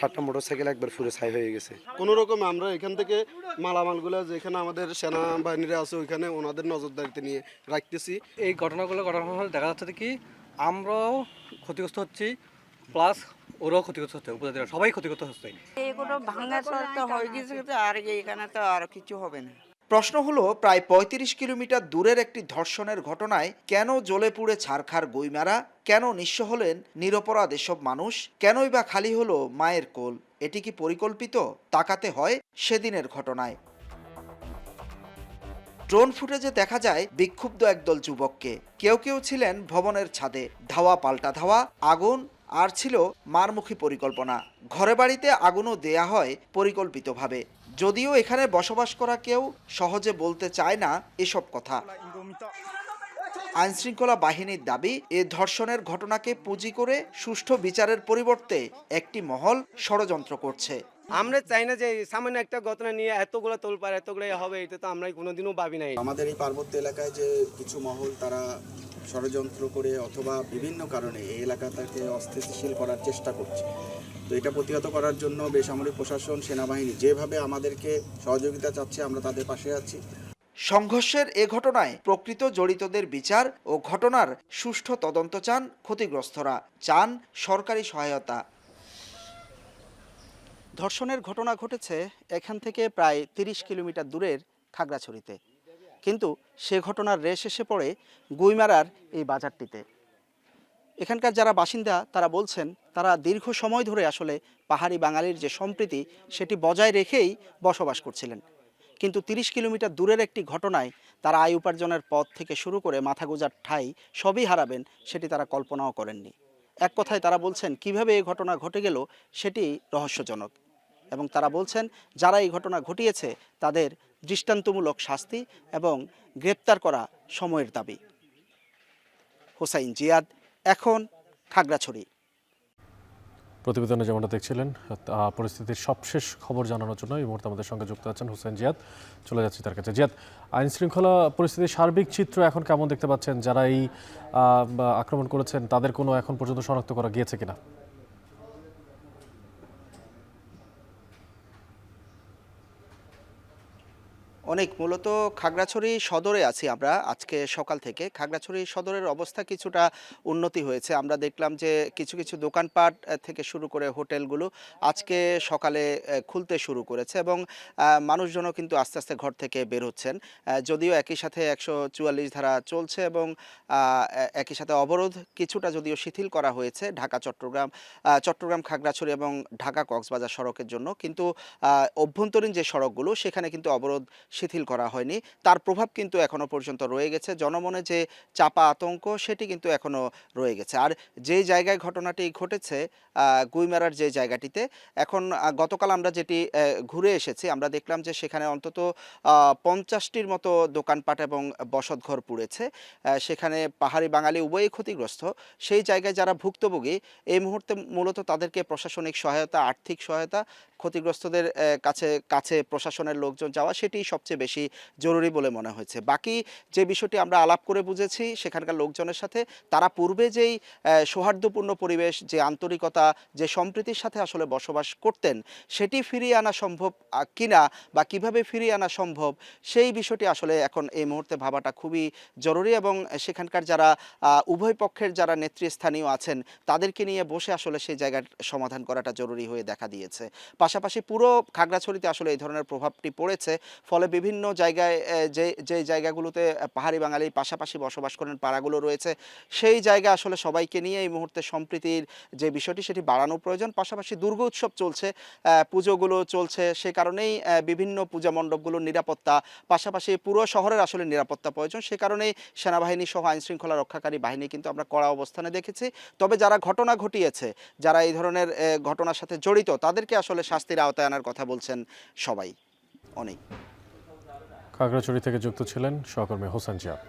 7টা মোটরসাইকেল একবার পুরো ছাই হয়ে গেছে। কোনো রকম আমরা এখান থেকে মালামালগুলো যেখানে আমাদের সেনাবাহিনীরা আছে ওইখানে ওনাদের নজরদারিতে নিয়ে রাখতেছি। এই ঘটনাগুলো ঘটানোর ফলে দেখা যাচ্ছে কি আমরাও ক্ষতিগ্রস্ত হচ্ছি, প্লাস ওরাও ক্ষতিগ্রস্ত হচ্ছে, উপজাতিরা সবাই ক্ষতিগ্রস্ত হচ্ছে। এগুলো ভাঙা তো হয়ে গেছে, আর এখানে তো আর কিছু হবে না। প্রশ্ন হলো, প্রায় ৩৫ কিলোমিটার দূরের একটি ধর্ষণের ঘটনায় কেন জ্বলে পুড়ে ছারখার গুইমারা? কেন নিঃস্ব হলেন নিরপরাধ এসব মানুষ? কেনই বা খালি হলো মায়ের কোল? এটি কি পরিকল্পিত? তাকাতে হয় সেদিনের ঘটনায়। ড্রোন ফুটেজে দেখা যায় বিক্ষুব্ধ একদল যুবককে। কেউ কেউ ছিলেন ভবনের ছাদে, ধাওয়া পাল্টা ধাওয়া, আগুন, আর ছিল মারমুখী পরিকল্পনা। ঘরে বাড়িতে আগুনও দেয়া হয় পরিকল্পিতভাবে। যদিও এখানে বসবাস করা কেউ সহজে বলতে চায় না এসব কথা। আইনশৃঙ্খলা বাহিনীর দাবি, এ ধর্ষণের ঘটনাকে পুঁজি করে সুষ্ঠু বিচারের পরিবর্তে একটি মহল ষড়যন্ত্র করছে। আমরা চাই না যে সামান্য একটা ঘটনা নিয়ে এতগুলো তোলপাড় এতগুলো হবে, এটা তো আমরা কোনোদিনও ভাবি নাই। আমাদের এই পার্বত্য এলাকায় যে কিছু মহল তারা ষড়যন্ত্র করে অথবা বিভিন্ন কারণে এই এলাকাটাকে অস্থিতিশীল করার চেষ্টা করছে। তো এটা প্রতিহত করার জন্য বেসামরিক প্রশাসন, সেনাবাহিনী যেভাবে আমাদেরকে সহযোগিতা চাচ্ছে, আমরা তাদের পাশে আছি। সংঘর্ষের এ ঘটনায় প্রকৃত জড়িতদের বিচার ও ঘটনার সুষ্ঠু তদন্ত চান ক্ষতিগ্রস্তরা, চান সরকারি সহায়তা। ধর্ষণের ঘটনা ঘটেছে এখান থেকে প্রায় ৩০ কিলোমিটার দূরের খাগড়াছড়িতে, কিন্তু সে ঘটনার রেশ এসে পড়ে গুইমারার এই বাজারটিতে। এখানকার যারা বাসিন্দা তারা বলছেন, তারা দীর্ঘ সময় ধরে আসলে পাহাড়ি বাঙালির যে সম্প্রীতি সেটি বজায় রেখেই বসবাস করছিলেন। কিন্তু ৩০ কিলোমিটার দূরের একটি ঘটনায় তারা আয় উপার্জনের পথ থেকে শুরু করে মাথা গোজার ঠাঁই সবই হারাবেন, সেটি তারা কল্পনাও করেননি। এক কথায় তারা বলছেন, কিভাবে এই ঘটনা ঘটে গেল সেটি রহস্যজনক। এবং তারা বলছেন যারা এই ঘটনা ঘটিয়েছে তাদের দৃষ্টান্তমূলক শাস্তি এবং গ্রেপ্তার করা সময়ের দাবি। হোসাইন জিয়াদ, এখন খাগড়াছড়ি। প্রতিবেদনে যেমনটা দেখছিলেন, পরিস্থিতির সবশেষ খবর জানানোর জন্য এই মুহূর্তে আমাদের সঙ্গে যুক্ত আছেন হোসেন জিয়াদ। চলে যাচ্ছি তার কাছে। জিয়াদ, আইন শৃঙ্খলা পরিস্থিতির সার্বিক চিত্র এখন কেমন দেখতে পাচ্ছেন? যারা এই আক্রমণ করেছেন তাদের কোনো এখন পর্যন্ত শনাক্ত করা গিয়েছে কিনা? অনেক মূলত খাগড়াছড়ি সদরে আছি আমরা আজকে সকাল থেকে। খাগড়াছড়ি সদরের অবস্থা কিছুটা উন্নতি হয়েছে। আমরা দেখলাম যে কিছু কিছু দোকানপাট থেকে শুরু করে হোটেলগুলো আজকে সকালে খুলতে শুরু করেছে এবং মানুষজনও কিন্তু আস্তে আস্তে ঘর থেকে বের হচ্ছেন। যদিও একই সাথে 144 ধারা চলছে এবং একই সাথে অবরোধ কিছুটা যদিও শিথিল করা হয়েছে ঢাকা চট্টগ্রাম খাগড়াছড়ি এবং ঢাকা কক্সবাজার সড়কের জন্য, কিন্তু অভ্যন্তরীণ যে সড়কগুলো সেখানে কিন্তু অবরোধ শিথিল করা হয়নি। তার প্রভাব কিন্তু এখনো পর্যন্ত রয়ে গেছে। জনমনে যে চাপা আতঙ্ক সেটি কিন্তু এখনো রয়ে গেছে। আর যে জায়গায় ঘটনাটি ঘটেছে গুইমারার যে জায়গাটিতে, এখন গতকাল আমরা যেটি ঘুরে এসেছি আমরা দেখলাম যে সেখানে অন্তত 50টির মতো দোকানপাট এবং বসতঘর পুড়েছে। সেখানে পাহাড়ি বাঙালি উভয়ই ক্ষতিগ্রস্ত। সেই জায়গায় যারা ভুক্তভোগী এই মুহূর্তে মূলত তাদেরকে প্রশাসনিক সহায়তা, আর্থিক সহায়তা, ক্ষতিগ্রস্তদের কাছে প্রশাসনের লোকজন যাওয়া সেটি সবচেয়ে বেশি জরুরি বলে মনে হয়েছে। বাকি যে বিষয়টি আমরা আলাপ করে বুঝেছি সেখানকার লোকজনের সাথে, তারা পূর্বে যেই সৌহার্দ্যপূর্ণ পরিবেশ, যে আন্তরিকতা, যে সম্প্রীতির সাথে আসলে বসবাস করতেন সেটি ফিরিয়ে আনা সম্ভব কিনা বা কিভাবে ফিরিয়ে আনা সম্ভব সেই বিষয়টি আসলে এখন এই মুহূর্তে ভাবাটা খুবই জরুরি এবং সেখানকার যারা উভয় পক্ষের যারা নেতৃস্থানীয় আছেন তাদেরকে নিয়ে বসে আসলে সেই জায়গার সমাধান করাটা জরুরি হয়ে দেখা দিয়েছে। পাশাপাশি পুরো খাগড়াছড়িতে আসলে এই ধরনের প্রভাবটি পড়েছে, ফলে বিভিন্ন জায়গায় যে জায়গাগুলোতে পাহাড়ি বাঙালির পাশাপাশি বসবাস করেন পাড়াগুলো রয়েছে সেই জায়গা আসলে সবাইকে নিয়ে এই মুহূর্তে সম্প্রীতির যে বিষয়টি সেটি বাড়ানো প্রয়োজন। পাশাপাশি দুর্গা উৎসব চলছে, পুজোগুলো চলছে, সে কারণেই বিভিন্ন পূজা মণ্ডপগুলোর নিরাপত্তা, পাশাপাশি পুরো শহরের আসলে নিরাপত্তা প্রয়োজন। সে কারণেই সেনাবাহিনী সহ আইন শৃঙ্খলা রক্ষাকারী বাহিনী কিন্তু আমরা কড়া অবস্থানে দেখেছি। তবে যারা ঘটনা ঘটিয়েছে, যারা এই ধরনের ঘটনার সাথে জড়িত তাদেরকে আসলে শাস্তির আওতায় আনার কথা বলছেন সবাই। অনেক খাগড়াছড়ি থেকে যুক্ত ছিলেন সহকর্মী হোসেন জিয়াদ।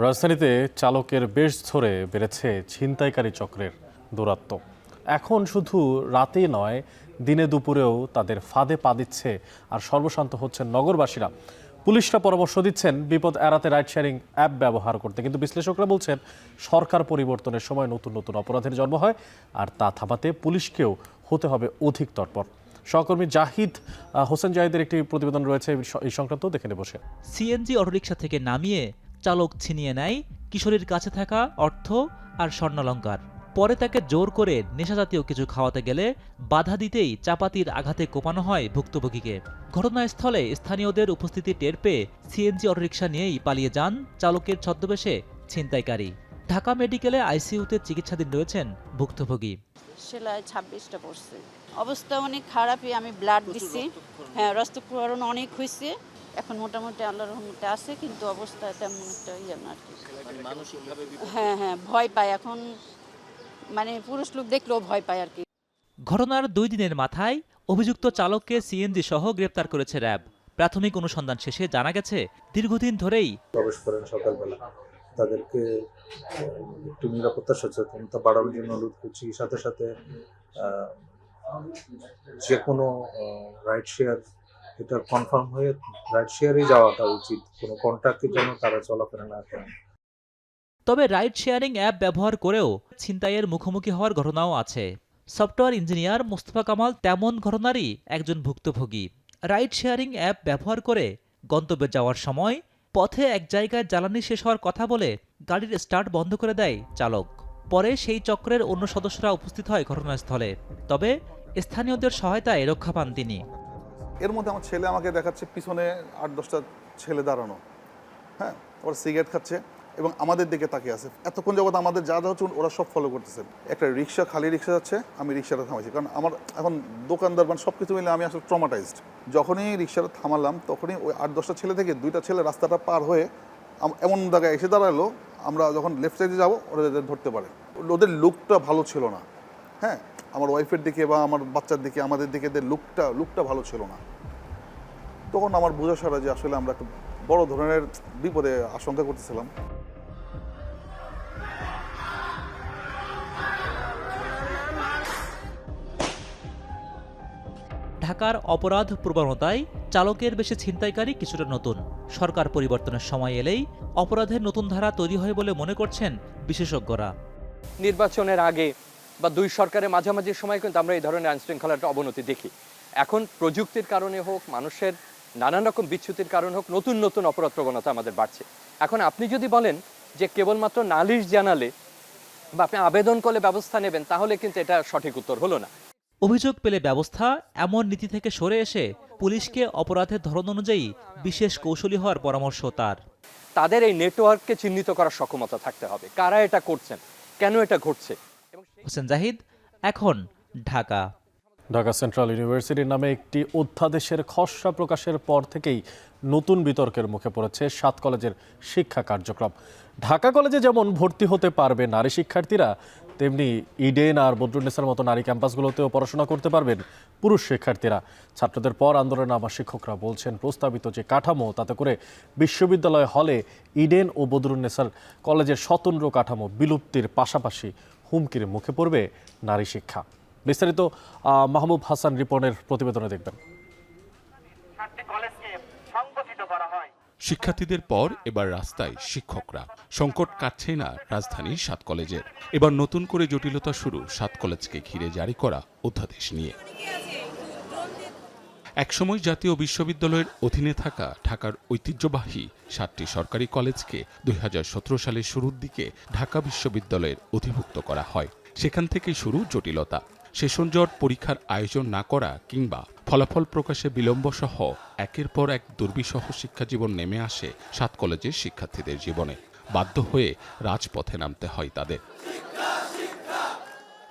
রাজধানীতে চালকের বেশ ধরে বেড়েছে ছিনতাইকারী চক্রের দৌরাত্ম্য। এখন শুধু রাতে নয়, দিনে দুপুরেও তাদের ফাঁদে পা দিচ্ছে আর সর্বশান্ত হচ্ছেন নগরবাসীরা। পুলিশরা পরামর্শ দিচ্ছেন বিপদ এড়াতে রাইড শেয়ারিং অ্যাপ ব্যবহার করতে, কিন্তু বিশ্লেষকরা বলছেন সরকার পরিবর্তনের সময় নতুন নতুন অপরাধের জন্ম হয় আর তা থামাতে পুলিশকেও হতে হবে অধিক তৎপর। সহকর্মী হোসেন জাহিদের একটি প্রতিবেদন রয়েছে এই সংক্রান্ত, দেখে নেব। সিএনজি অটোরিকশা থেকে নামিয়ে চালক ছিনিয়ে নেয় কিশোরীর কাছে থাকা অর্থ আর স্বর্ণালংকার। পরে তাকে জোর করে নেশাজাতীয় কিছু খাওয়াতে গেলে বাধা দিতেই চাপাতির আঘাতে কোপানো হয় ভুক্তভোগীকে। ঘটনাস্থলে স্থানীয়দের উপস্থিতি টের পেয়ে সিএনজি অটোরিকশা নিয়েই পালিয়ে যান চালকের ছদ্মবেশে ছিনতাইকারী। ঢাকা মেডিকেলে আইসিইউতে চিকিৎসাধীন রয়েছেন ভুক্তভোগী। সেলাই 26টা পড়ছে, অবস্থা অনেক খারাপই। আমি ব্লাড দিচ্ছি, হ্যাঁ, রক্তক্ষরণ অনেক হয়েছে, এখন মোটামুটি আল্লাহর রহমতে আছে, কিন্তু অবস্থা তেমন একটা ইয়ে না আর কি। হ্যাঁ, ভয় পায় এখন, মানে পুরুষ লোক দেখলেও ভয় পায় আর কি। ঘটনার 2 দিনের মাথায় অভিযুক্ত চালককে সিএনজি সহ গ্রেপ্তার করেছে র্যাব। প্রাথমিক অনুসন্ধান শেষে জানা গেছে দীর্ঘদিন ধরেই প্রবেশ করেন সকালবেলা। তাদেরকে একটু নিরাপত্তা সচেতনতা বাড়ানোর জন্য অনুরোধ করছি। সাথে সাথে যে কোনো রাইড শেয়ার এটা কনফার্ম হয়ে রাইড শেয়ারে যাওয়াটা উচিত, কোনো কন্ট্রাক্টের জন্য তারা চলাফেরা না করেন। তবে রাইড শেয়ারিং অ্যাপ ব্যবহার করেও ছিনতাইয়ের মুখোমুখি হওয়ার ঘটনাও আছে। সফটওয়্যার ইঞ্জিনিয়ার মোস্তফা কামাল তেমন ঘটনারই একজন ভুক্তভোগী। রাইড শেয়ারিং অ্যাপ ব্যবহার করে গন্তব্যে যাওয়ার সময় পথে এক জায়গায় জ্বালানি শেষ হওয়ার কথা বলে গাড়ির স্টার্ট বন্ধ করে দেয় চালক। পরে সেই চক্রের অন্য সদস্যরা উপস্থিত হয় ঘটনাস্থলে, তবে স্থানীয়দের সহায়তায় রক্ষা পান তিনি। এর মধ্যে আমার ছেলে আমাকে দেখাচ্ছে পিছনে 8-10টা ছেলে দাঁড়ানো, হ্যাঁ, ওরা সিগারেট খাচ্ছে এবং আমাদের দিকে তাকিয়ে আছে। এতক্ষণ যাবত আমাদের যা হচ্ছে ওরা সব ফলো করতেছেন। একটা রিক্সা, খালি রিক্সা যাচ্ছে, আমি রিক্সাটা থামাইছি, কারণ আমার এখন দোকানদার সব কিছু মিলে আমি আসলে ট্রমাটাইজড। যখনই রিক্সাটা থামালাম তখনই ওই 8-10টা ছেলে থেকে 2টা ছেলে রাস্তাটা পার হয়ে এমন জায়গায় এসে দাঁড়ালো, আমরা যখন লেফট সাইডে যাবো ওরা ধরতে পারে। ওদের লুকটা ভালো ছিল না, হ্যাঁ, আমার ওয়াইফের দিকে বা আমার বাচ্চার দিকে, আমাদের দিকে এদের লুকটা ভালো ছিল না। তখন আমার বোঝা সারা যে আসলে আমরা একটা বড় ধরনের বিপদে আশঙ্কা করতেছিলাম। ঢাকার অপরাধ প্রবণতায় চালকের বেশি ছিনতাইকারী কিছুটা নতুন। সরকার পরিবর্তনের সময় এলেই অপরাধের নতুন ধারা তৈরি হয় বলে মনে করছেন বিশেষজ্ঞরা। নির্বাচনের আগে বা দুই সরকারের মাঝামাঝি সময় কিন্তু আমরা এই ধরনের আইনশৃঙ্খলার অবনতি দেখি। এখন প্রযুক্তির কারণে হোক, মানুষের নানান রকম বিচ্যুতির কারণে হোক, নতুন নতুন অপরাধ প্রবণতা আমাদের বাড়ছে। এখন আপনি যদি বলেন যে কেবলমাত্র নালিশ জানালে বা আপনি আবেদন করলে ব্যবস্থা নেবেন, তাহলে কিন্তু এটা সঠিক উত্তর হলো না। অভিযোগ পেলে ব্যবস্থা, এমন নীতি থেকে সরে এসে পুলিশকে অপরাধের ধরন অনুযায়ী বিশেষ কৌশলী হওয়ার পরামর্শ তার। তাদের এই নেটওয়ার্ককে চিহ্নিত করার সক্ষমতা থাকতে হবে, কারা এটা করছেন, কেন এটা ঘটছে। হোসেন জাহিদ, এখন ঢাকা। ঢাকা সেন্ট্রাল ইউনিভার্সিটির নামে একটি অধ্যাদেশের খসড়া প্রকাশের পর থেকেই নতুন বিতর্কের মুখে পড়েছে 7 কলেজের শিক্ষা কার্যক্রম। ঢাকা কলেজে যেমন ভর্তি হতে পারবে নারী শিক্ষার্থীরা, তেমনি ইডেন আর বদরুন্নেসার মতো নারী ক্যাম্পাসগুলোতেও পড়াশোনা করতে পারবেন পুরুষ শিক্ষার্থীরা। ছাত্রদের পর আন্দোলনে নামা শিক্ষকরা বলছেন, প্রস্তাবিত যে কাঠামো, তাতে করে বিশ্ববিদ্যালয় হলে ইডেন ও বদরুন্নেসার কলেজের স্বতন্ত্র কাঠামো বিলুপ্তির পাশাপাশি হুমকির মুখে পড়বে নারী শিক্ষা। বিস্তারিত মাহবুব হাসান রিপনের প্রতিবেদনে দেখবেন। শিক্ষার্থীদের পর এবার রাস্তায় শিক্ষকরা। সংকট কাটছেই না রাজধানীর 7 কলেজের। এবার নতুন করে জটিলতা শুরু 7 কলেজকে ঘিরে জারি করা অধ্যাদেশ নিয়ে। একসময় জাতীয় বিশ্ববিদ্যালয়ের অধীনে থাকা ঢাকার ঐতিহ্যবাহী 7টি সরকারি কলেজকে 2017 সালের শুরুর দিকে ঢাকা বিশ্ববিদ্যালয়ের অধিভুক্ত করা হয়। সেখান থেকেই শুরু জটিলতা। সেশন জট, পরীক্ষার আয়োজন না করা কিংবা ফলাফল প্রকাশে বিলম্ব সহ একের পর এক দুর্বিষহ শিক্ষাজীবন নেমে আসে 7 কলেজের শিক্ষার্থীদের জীবনে। বাধ্য হয়ে রাজপথে নামতে হয় তাদের।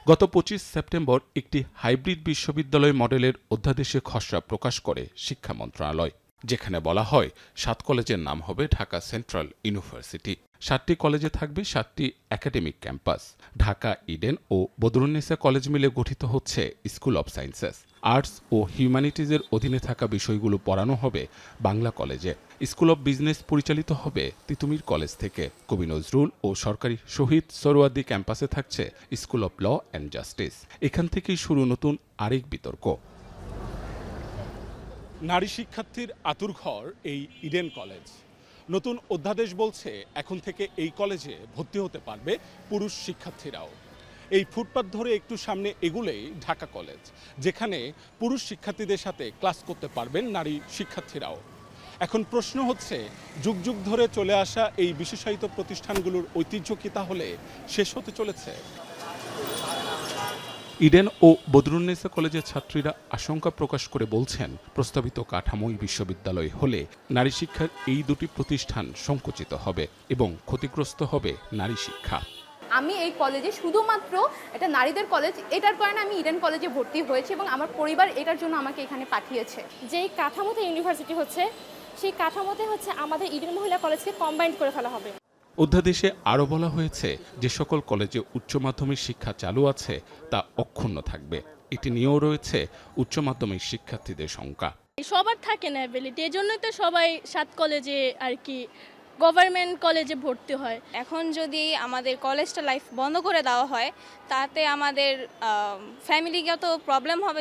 গত 25 সেপ্টেম্বর একটি হাইব্রিড বিশ্ববিদ্যালয় মডেলের অধ্যাদেশে খসড়া প্রকাশ করে শিক্ষা মন্ত্রণালয়, যেখানে বলা হয় 7 কলেজের নাম হবে ঢাকা সেন্ট্রাল ইউনিভার্সিটি। 7টি কলেজে থাকবে 7টি একাডেমিক ক্যাম্পাস। ঢাকা ইডেন ও বদরুন্নেসা কলেজ মিলে গঠিত হচ্ছে স্কুল অব সায়েন্সেস। আর্টস ও হিউম্যানিটিজের অধীনে থাকা বিষয়গুলো পড়ানো হবে বাংলা কলেজে। স্কুল অব বিজনেস পরিচালিত হবে তিতুমির কলেজ থেকে। কবি নজরুল ও সরকারি শহীদ সোহরাওয়ার্দী ক্যাম্পাসে থাকছে school of law and justice. এখান থেকেই শুরু নতুন আরেক বিতর্ক। নারী শিক্ষার্থীর আতুরঘর এই ইডেন কলেজ। নতুন অধ্যাদেশ বলছে এখন থেকে এই কলেজে ভর্তি হতে পারবে পুরুষ শিক্ষার্থীরাও। এই ফুটপাত ধরে একটু সামনে এগুলেই ঢাকা কলেজ, যেখানে পুরুষ শিক্ষার্থীদের সাথে ক্লাস করতে পারবেন নারী শিক্ষার্থীরাও। এখন প্রশ্ন হচ্ছে, যুগ যুগ ধরে চলে আসা এই বিশেষায়িত প্রতিষ্ঠানগুলোর ঐতিহ্য কি তাহলে শেষ হতে চলেছে? ইডেন ও বদরুন্নেসা কলেজের ছাত্রীরা আশঙ্কা প্রকাশ করে বলছেন, প্রস্তাবিত কাঠামোই বিশ্ববিদ্যালয় হলে নারী শিক্ষার এই দুটি প্রতিষ্ঠান সংকুচিত হবে এবং ক্ষতিগ্রস্ত হবে নারী শিক্ষা। আমি এই কলেজে শুধুমাত্র এটা নারীদের কলেজ, এটার কারণে আমি ইডেন কলেজে ভর্তি হয়েছি এবং আমার পরিবার এটার জন্য আমাকে এখানে পাঠিয়েছে। যেই কাঠামোতে ইউনিভার্সিটি হচ্ছে, সেই কাঠামোতে হচ্ছে আমাদের ইডেন মহিলা কলেজকে কম্বাইন্ড করে ফেলা হবে। অধ্যাদেশে আরও বলা হয়েছে, যে সকল কলেজে উচ্চ মাধ্যমিক শিক্ষা চালু আছে তা অক্ষুণ্ণ থাকবে। এটি নিয়েও রয়েছে উচ্চ মাধ্যমিক শিক্ষার্থীদের সংখ্যা। সবার থাকে না অ্যাবিলিটি, এই জন্যই তো সবাই 7 কলেজে আর কি গভর্নমেন্ট কলেজে ভর্তি হয়। এখন যদি আমাদের কলেজটা লাইফ বন্ধ করে দেওয়া হয়, তাতে আমাদের ফ্যামিলিগত প্রবলেম হবে।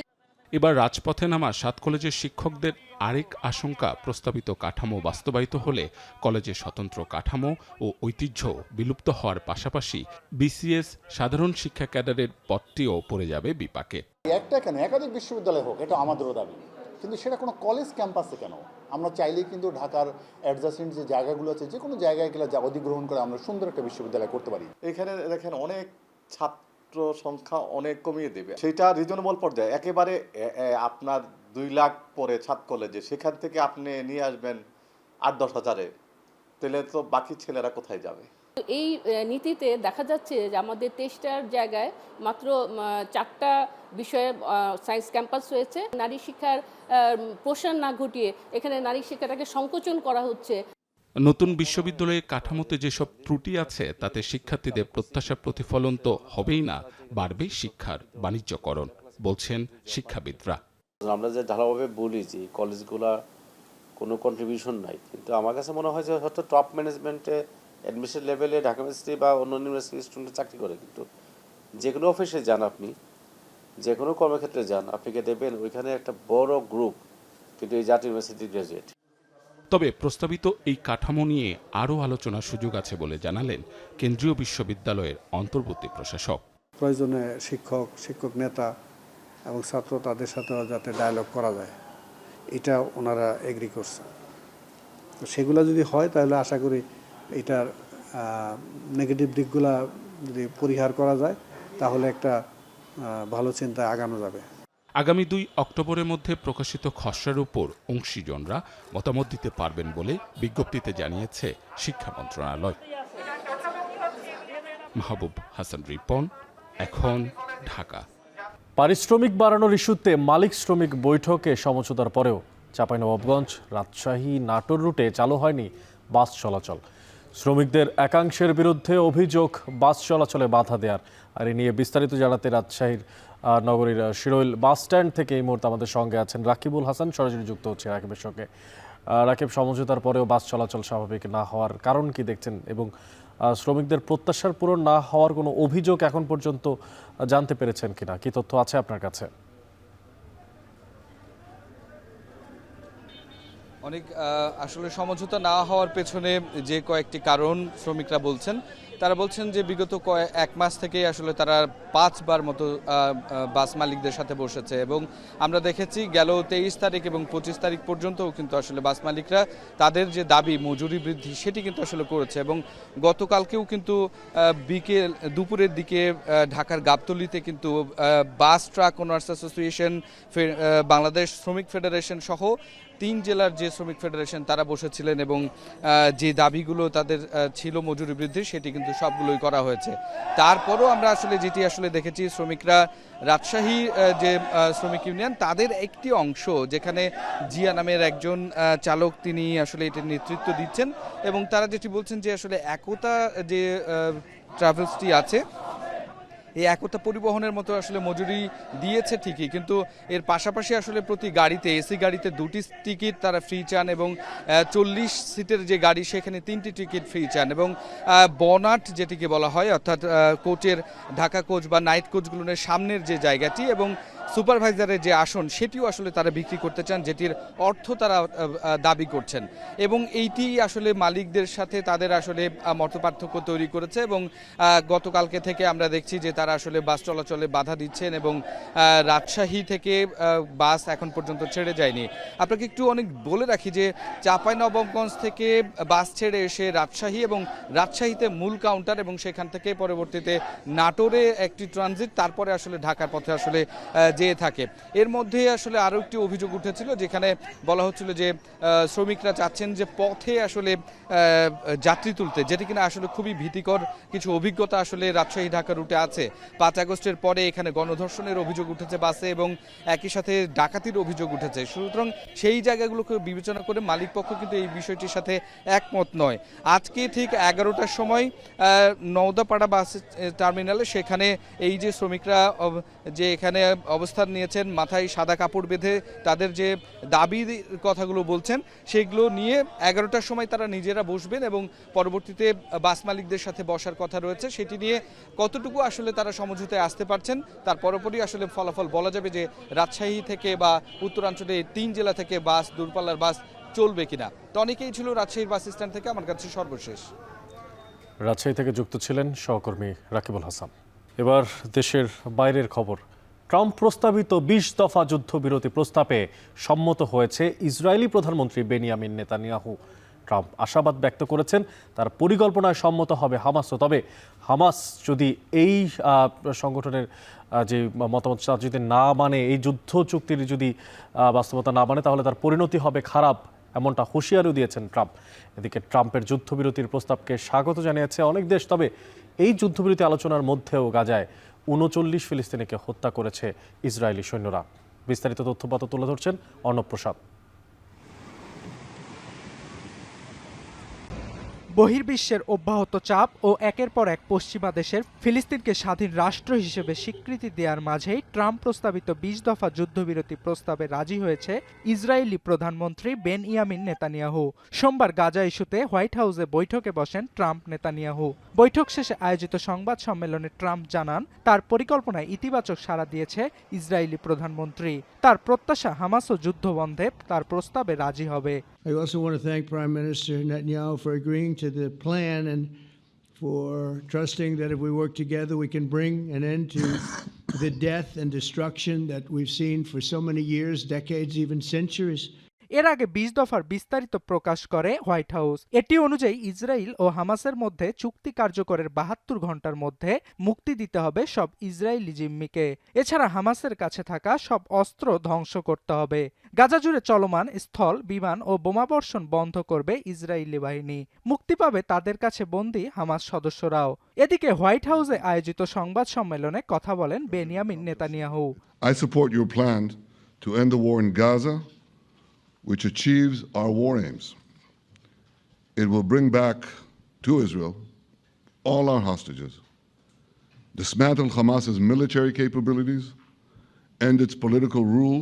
এবার রাজপথে নামা 7 কলেজের শিক্ষকদের আরেক আশঙ্কা, প্রস্তাবিত কাঠামো বাস্তবায়িত হলে কলেজের স্বতন্ত্র কাঠামো ও ঐতিহ্য বিলুপ্ত হওয়ার পাশাপাশি বিসিএস সাধারণ শিক্ষা ক্যাডারের পদটিও পড়ে যাবে বিপাকে। একটা কেন, একাধিক বিশ্ববিদ্যালয় হোক, এটা আমাদেরও দাবি, কিন্তু সেটা কোনো কলেজ ক্যাম্পাসে কেন? আমরা চাইলেই কিন্তু ঢাকার অ্যাডজাসেন্ট যে জায়গাগুলো আছে, যে কোনো জায়গায় গেলে যা অধিগ্রহণ করে আমরা সুন্দর একটা বিশ্ববিদ্যালয় করতে পারি। এখানে দেখেন অনেক ছাত্র সংখ্যা অনেক কমিয়ে দেবে, সেটা রিজনেবল পর্যায়ে। একেবারে আপনার 2 লাখ পরে 7 কলেজে, সেখান থেকে আপনি নিয়ে আসবেন 8-10 হাজারে, তাহলে তো বাকি ছেলেরা কোথায় যাবে? এই নীতিতে দেখা যাচ্ছে যে আমাদের 23টার জায়গায় মাত্র 4টা বিষয়ে সায়েন্স ক্যাম্পাস রয়েছে। নারী শিক্ষার প্রসার না ঘটিয়ে এখানে নারী শিক্ষাটাকে সংকোচন করা হচ্ছে। নতুন বিশ্ববিদ্যালয়ের কাঠামোতে যেসব ত্রুটি আছে তাতে শিক্ষার্থীদের প্রত্যাশা প্রতিফলন তো হবেই না, বাড়বে শিক্ষার বাণিজ্যকরণ, বলছেন শিক্ষাবিদরা। আমরা যে ঢালাভাবে বলি যে কলেজগুলা কোনো কন্ট্রিবিউশন নাই, কিন্তু আমার কাছে মনে হয় যে হয়তো টপ ম্যানেজমেন্টে অ্যাডমিশন লেভেলে ঢাকা ইউনিভার্সিটি বা অন্য ইউনিভার্সিটির স্টুডেন্ট চাকরি করে, কিন্তু যে কোনো অফিসে যান আপনি, যে কোনো কর্মক্ষেত্রে যান, আপনাকে দেবেন ওইখানে একটা বড় গ্রুপ কিন্তু এই জাতীয় ইউনিভার্সিটি গ্রাজুয়েট। তবে প্রস্তাবিত এই কাঠামো নিয়ে আরও আলোচনার সুযোগ আছে বলে জানালেন কেন্দ্রীয় বিশ্ববিদ্যালয়ের অন্তর্বর্তী প্রশাসক। প্রয়োজনে শিক্ষক নেতা এবং ছাত্র তাদের সাথে যাতে ডায়ালগ করা যায়, এটা ওনারা এগ্রি করছে। তো সেগুলো যদি হয় তাহলে আশা করি এটার নেগেটিভ দিকগুলা যদি পরিহার করা যায় তাহলে একটা ভালো চিন্তায় আগানো যাবে। আগামী 2 অক্টোবরের মধ্যে প্রকাশিত খসড়ার উপর অংশীজনরা মতামত দিতে পারবেন বলে বিজ্ঞপ্তিতে জানিয়েছে শিক্ষা মন্ত্রণালয়। মাহবুব হাসান রিপন, এখন, ঢাকা। পারিশ্রমিক বাড়ানোর ইস্যুতে মালিক শ্রমিক বৈঠকে সমঝোতার পরেও চাঁপাইনবাবগঞ্জ, রাজশাহী, নাটোর রুটে চালু হয়নি বাস চলাচল। শ্রমিকদের একাংশের বিরুদ্ধে অভিযোগ বাস চলাচলে বাধা দেওয়ার। আর এ নিয়ে বিস্তারিত জানাতে রাজশাহীর নগরীর শিরোইল বাস স্ট্যান্ড থেকে এই মুহূর্তে আমাদের সঙ্গে আছেন রাকিবুল হাসান, সরাসরি যুক্ত হচ্ছে রাকিবের সঙ্গে। রাকিব, সমঝোতার পরেও বাস চলাচল স্বাভাবিক না হওয়ার কারণ কি দেখছেন, এবং শ্রমিকদের প্রত্যাশার পূরণ না হওয়ার কোনো অভিযোগ এখন পর্যন্ত জানতে পেরেছেন কিনা, কি তথ্য আছে আপনার কাছে? অনেক আসলে সমঝোতা না হওয়ার পেছনে যে কয়েকটি কারণ শ্রমিকরা বলছেন, তারা বলছেন যে বিগত এক মাস থেকে আসলে তারা 5 বার মতো বাস মালিকদের সাথে বসেছে, এবং আমরা দেখেছি গেল 23 তারিখ এবং 25 তারিখ পর্যন্তও কিন্তু আসলে বাস মালিকরা তাদের যে দাবি মজুরি বৃদ্ধি সেটি কিন্তু আসলে করেছে। এবং গতকালকেও কিন্তু দুপুরের দিকে ঢাকার গাবতলীতে কিন্তু bus truck owners association, Bangladesh শ্রমিক ফেডারেশন সহ 3 জেলার যে শ্রমিক ফেডারেশন তারা বসেছিলেন, এবং যে দাবিগুলো তাদের ছিল মজুরি বৃদ্ধি সেটি কিন্তু সবগুলোই করা হয়েছে। তারপরও আমরা আসলে যেটি আসলে দেখেছি, শ্রমিকরা রাজশাহী যে শ্রমিক ইউনিয়ন তাদের একটি অংশ, যেখানে জিয়া নামের একজন চালক তিনি আসলে এটির নেতৃত্ব দিচ্ছেন, এবং তারা যেটি বলছেন যে আসলে একতা যে ট্রাভেলসটি আছে, এই একতা পরিবহনের মতো আসলে মজুরি দিয়েছে ঠিকই, কিন্তু এর পাশাপাশি আসলে প্রতি গাড়িতে, এসি গাড়িতে 2টি টিকিট তারা ফ্রি চান, এবং 40 সিটের যে গাড়ি সেখানে 3টি টিকিট ফ্রি চান, এবং বনাট যেটিকে বলা হয় অর্থাৎ কোচের, ঢাকা কোচ বা নাইট কোচগুলোর সামনের যে জায়গাটি এবং সুপারভাইজারের যে আসন সেটিও আসলে তারা বিক্রি করতে চান, যেটির অর্থ তারা দাবি করছেন, এবং এইটি আসলে মালিকদের সাথে তাদের আসলে মতপার্থক্য তৈরি করেছে। এবং গতকালকে থেকে আমরা দেখছি যে তারা আসলে বাস চলাচলে বাধা দিচ্ছেন, এবং রাজশাহী থেকে বাস এখন পর্যন্ত ছেড়ে যায়নি। আপনাকে একটু অনেক বলে রাখি যে চাঁপাইনবাবগঞ্জ থেকে বাস ছেড়ে এসে রাজশাহী, এবং রাজশাহীতে মূল কাউন্টার, এবং সেখান থেকে পরবর্তীতে নাটোরে একটি ট্রানজিট, তারপরে আসলে ঢাকার পথে আসলে যেয়ে থাকে। এর মধ্যে আসলে আরও একটি অভিযোগ উঠেছিল, যেখানে বলা হচ্ছিল যে শ্রমিকরা চাচ্ছেন যে পথে আসলে যাত্রী তুলতে, যেটি কিনা আসলে খুবই ভীতিকর কিছু অভিজ্ঞতা আসলে রাজশাহী ঢাকা রুটে আছে। 5 আগস্টের পরে এখানে গণধর্ষণের অভিযোগ উঠেছে বাসে, এবং একই সাথে ডাকাতির অভিযোগ উঠেছে। সুতরাং সেই জায়গাগুলোকে বিবেচনা করে মালিক পক্ষ কিন্তু এই বিষয়টির সাথে একমত নয়। আজকে ঠিক 11টার সময় নওদাপাড়া বাস টার্মিনালে সেখানে এই যে শ্রমিকরা যে এখানে অবস্থান নিয়েছেন, মাথায় সাদা কাপড় বেঁধে তাদের যে দাবির কথাগুলো বলছেন সেগুলো নিয়ে 11টার সময় তারা নিজেরা বসবেন, এবং পরবর্তীতে বাস মালিকদের সাথে বসার কথা রয়েছে। সেটি নিয়ে কতটুকু আসলে তারা সমঝোতায় আসতে পারছেন তার পরপরই আসলে ফলাফল বলা যাবে যে রাজশাহী থেকে বা উত্তরাঞ্চলে 3 জেলা থেকে বাস, দূরপাল্লার বাস চলবে কিনা। তো অনেকেই ছিল রাজশাহীর বাস স্ট্যান্ড থেকে, আমার কাছে সর্বশেষ। রাজশাহী থেকে যুক্ত ছিলেন সহকর্মী রাকিবুল হাসান। এবার দেশের বাইরের খবর। ট্রাম্প প্রস্তাবিত 20 দফা যুদ্ধবিরতি প্রস্তাবে সম্মত হয়েছে ইসরায়েলি প্রধানমন্ত্রী বেনিয়ামিন নেতানিয়াহু। ট্রাম্প আশাবাদ ব্যক্ত করেছেন তার পরিকল্পনায় সম্মত হবে হামাসও। তবে হামাস যদি এই সংগঠনের যে মতামত যদি না মানে, এই যুদ্ধ চুক্তির যদি বাস্তবতা না মানে, তাহলে তার পরিণতি হবে খারাপ, এমনটা হুঁশিয়ারিও দিয়েছেন ট্রাম্প। এদিকে ট্রাম্পের যুদ্ধবিরতির প্রস্তাবকে স্বাগত জানিয়েছে অনেক দেশ। তবে এই যুদ্ধবিরতি আলোচনার মধ্যেও গাজায় 39 ফিলিস্তিনিকে হত্যা করেছে ইসরায়েলি সৈন্যরা। বিস্তারিত তথ্যপাত তুলে ধরছেন অর্ণব প্রসাদ। বহির্বিশ্বের অব্যাহত চাপ ও একের পর এক পশ্চিমা দেশের ফিলিস্তিনকে স্বাধীন রাষ্ট্র হিসেবে স্বীকৃতি দেওয়ার মাঝেই ট্রাম্প প্রস্তাবিত ২০ দফা যুদ্ধবিরতি প্রস্তাবে রাজি হয়েছে ইসরায়েলি প্রধানমন্ত্রী বেনইয়ামিন নেতানিয়াহু। সোমবার গাজা ইস্যুতে হোয়াইট হাউসে বৈঠকে বসেন ট্রাম্প নেতানিয়াহু। বৈঠক শেষে আয়োজিত সংবাদ সম্মেলনে ট্রাম্প জানান তার পরিকল্পনায় ইতিবাচক সাড়া দিয়েছে ইসরায়েলি প্রধানমন্ত্রী। তার প্রত্যাশা হামাসও যুদ্ধ বন্ধে তার প্রস্তাবে রাজি হবে। I also want to thank Prime Minister Netanyahu for agreeing to the plan and for trusting that if we work together we can bring an end to the death and destruction that we've seen for so many years, decades, even centuries. এর আগে ২০ দফার বিস্তারিত প্রকাশ করে white house. এটি অনুযায়ী Israel ও হামাসের মধ্যে চুক্তি কার্যকরের ৭২ ঘন্টার মধ্যে মুক্তি দিতে হবে সব ইসরায়েলি জিম্মিকে। এছাড়া হামাসের কাছে থাকা সব অস্ত্র ধ্বংস করতে হবে। গাজা জুড়ে চলমান স্থল, বিমান ও বোমাবর্ষণ বন্ধ করবে ইসরায়েলি বাহিনী। মুক্তি পাবে তাদের কাছে বন্দী হামাস সদস্যরাও। এদিকে হোয়াইট হাউসে আয়োজিত সংবাদ সম্মেলনে কথা বলেন Benjamin Netanyahu. I support your plan to end the war in Gaza, which achieves our war aims. It will bring back to Israel all our hostages, dismantle Hamas's military capabilities, end its political rule,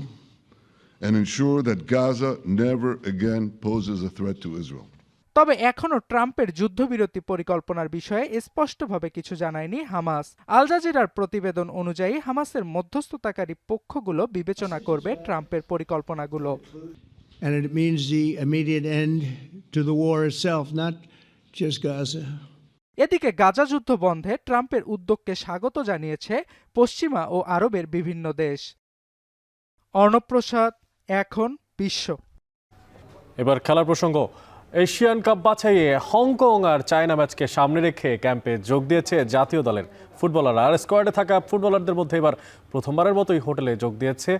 and ensure that Gaza never again poses a threat to Israel. তবে এখনো ট্রাম্পের যুদ্ধবিরতি পরিকল্পনার বিষয়ে স্পষ্টভাবে কিছু জানায়নি Hamas. আল জাজিরার প্রতিবেদন অনুযায়ী হামাসের মধ্যস্থতাকারী পক্ষগুলো বিবেচনা করবে ট্রাম্পের পরিকল্পনাগুলো। And it means the immediate end to the war itself, not just Gaza. এদিকে গাজা যুদ্ধ বন্ধে ট্রাম্পের উদ্যোগকে স্বাগত জানিয়েছে পশ্চিমা ও আরবের বিভিন্ন দেশ। অর্ণব প্রসাদ, এখন বিশ্ব। এবার খেলার প্রসঙ্গ। এশিয়ান কাপ বাছাইয়ে হংকং আর চায়না ম্যাচকে সামনে রেখে ক্যাম্পে যোগ দিয়েছে জাতীয় দলের ফুটবলাররা। আর স্কোয়াডে থাকা ফুটবলারদের মধ্যে এবার প্রথমবারের মতোই হোটেলে যোগ দিয়েছে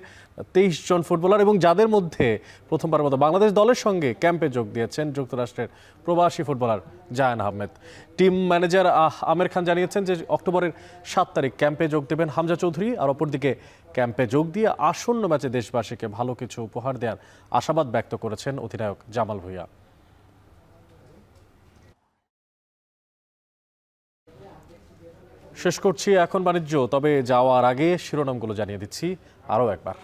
২৩ জন ফুটবলার, এবং যাদের মধ্যে প্রথমবারের মতো বাংলাদেশ দলের সঙ্গে ক্যাম্পে যোগ দিয়েছেন যুক্তরাষ্ট্রের প্রবাসী footballer Zayan Ahmed. Team manager আমের খান জানিয়েছেন যে অক্টোবরের ৭ তারিখ ক্যাম্পে যোগ দেবেন হামজা চৌধুরী। আর অপরদিকে ক্যাম্পে যোগ দিয়ে আসন্ন ম্যাচে দেশবাসীকে ভালো কিছু উপহার দেওয়ার আশাবাদ ব্যক্ত করেছেন অধিনায়ক জামাল ভুঁইয়া। শেষ করছি এখন বাণিজ্য, তবে যাওয়ার আগে শিরোনামগুলো জানিয়ে দিচ্ছি আরও একবার।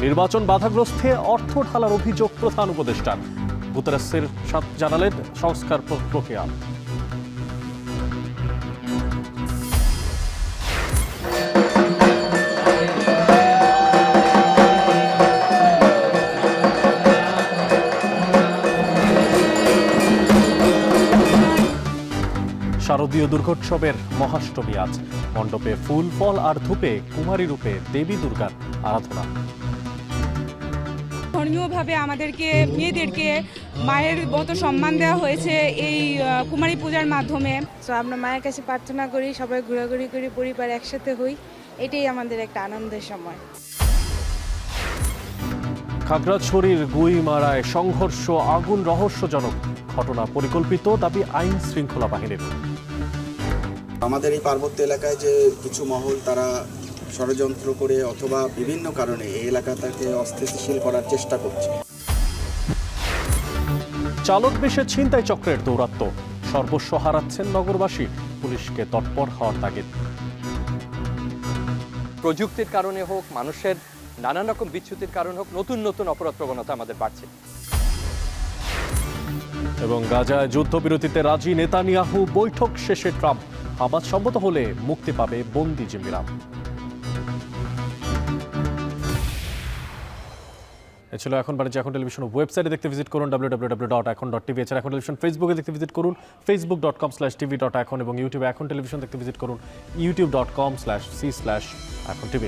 নির্বাচন বাধাগ্রস্তে অর্থ ঢালার অভিযোগ প্রধান উপদেষ্টার, গুতেরেসের জানালেন সংস্কার প্রক্রিয়া। শারদীয় দুর্গোৎসবের মহাষ্টমী আজ, মণ্ডপে ফুল ফল আর ধূপে কুমারী রূপে দেবী দুর্গার আরাধনা। ধর্মীয়ভাবে আমাদেরকে মেয়েদেরকে মায়ের মতো সম্মান দেওয়া হয়েছে এই কুমারী পূজার মাধ্যমে। তো আমরা মায়ের কাছে প্রার্থনা করি, সবাই ঘোরাঘুরি করি, পরিবার একসাথে হই, এটাই আমাদের একটা আনন্দের সময়। খাগড়াছড়ির গুইমারায় সংঘর্ষ, আগুন রহস্যজনক ঘটনা পরিকল্পিত, দাবি আইন শৃঙ্খলা বাহিনীর। আমাদের এই পার্বত্য এলাকায় যে কিছু মহল তারা ষড়যন্ত্র করে অথবা বিভিন্ন কারণে এই এলাকাটাকে অস্থিতিশীল করার চেষ্টা করছে। চালক বেশে ছিনতাই চক্রের দৌরাত্ম্য, সর্বস্ব হারাচ্ছেন নগরবাসী, পুলিশকে তৎপর হওয়ার তাগিদ। প্রযুক্তির কারণে হোক, মানুষের নানান রকম বিচ্যুতির কারণ হোক, নতুন নতুন অপরাধ প্রবণতা আমাদের বাড়ছে। এবং গাজায় যুদ্ধবিরতিতে রাজি নেতানিয়াহু, বৈঠক শেষে ট্রাম্প, হামাস সম্মত হলে মুক্তি পাবে বন্দি জিম্মিরা। এ ছিল এখন বাণিজ্য। এখন টেলিভিশন ওয়েবসাইটে দেখতে ভিজিট করুন www.এখন.tv। এছাড়া এখন টেলিভিশন ফেসবুকে দেখতে ভিজিট করুন facebook.com/tv.এখন, এবং ইউটিউবে এখন টেলিভিশন দেখতে ভিজিট করুন youtube.com/c/এখন tv।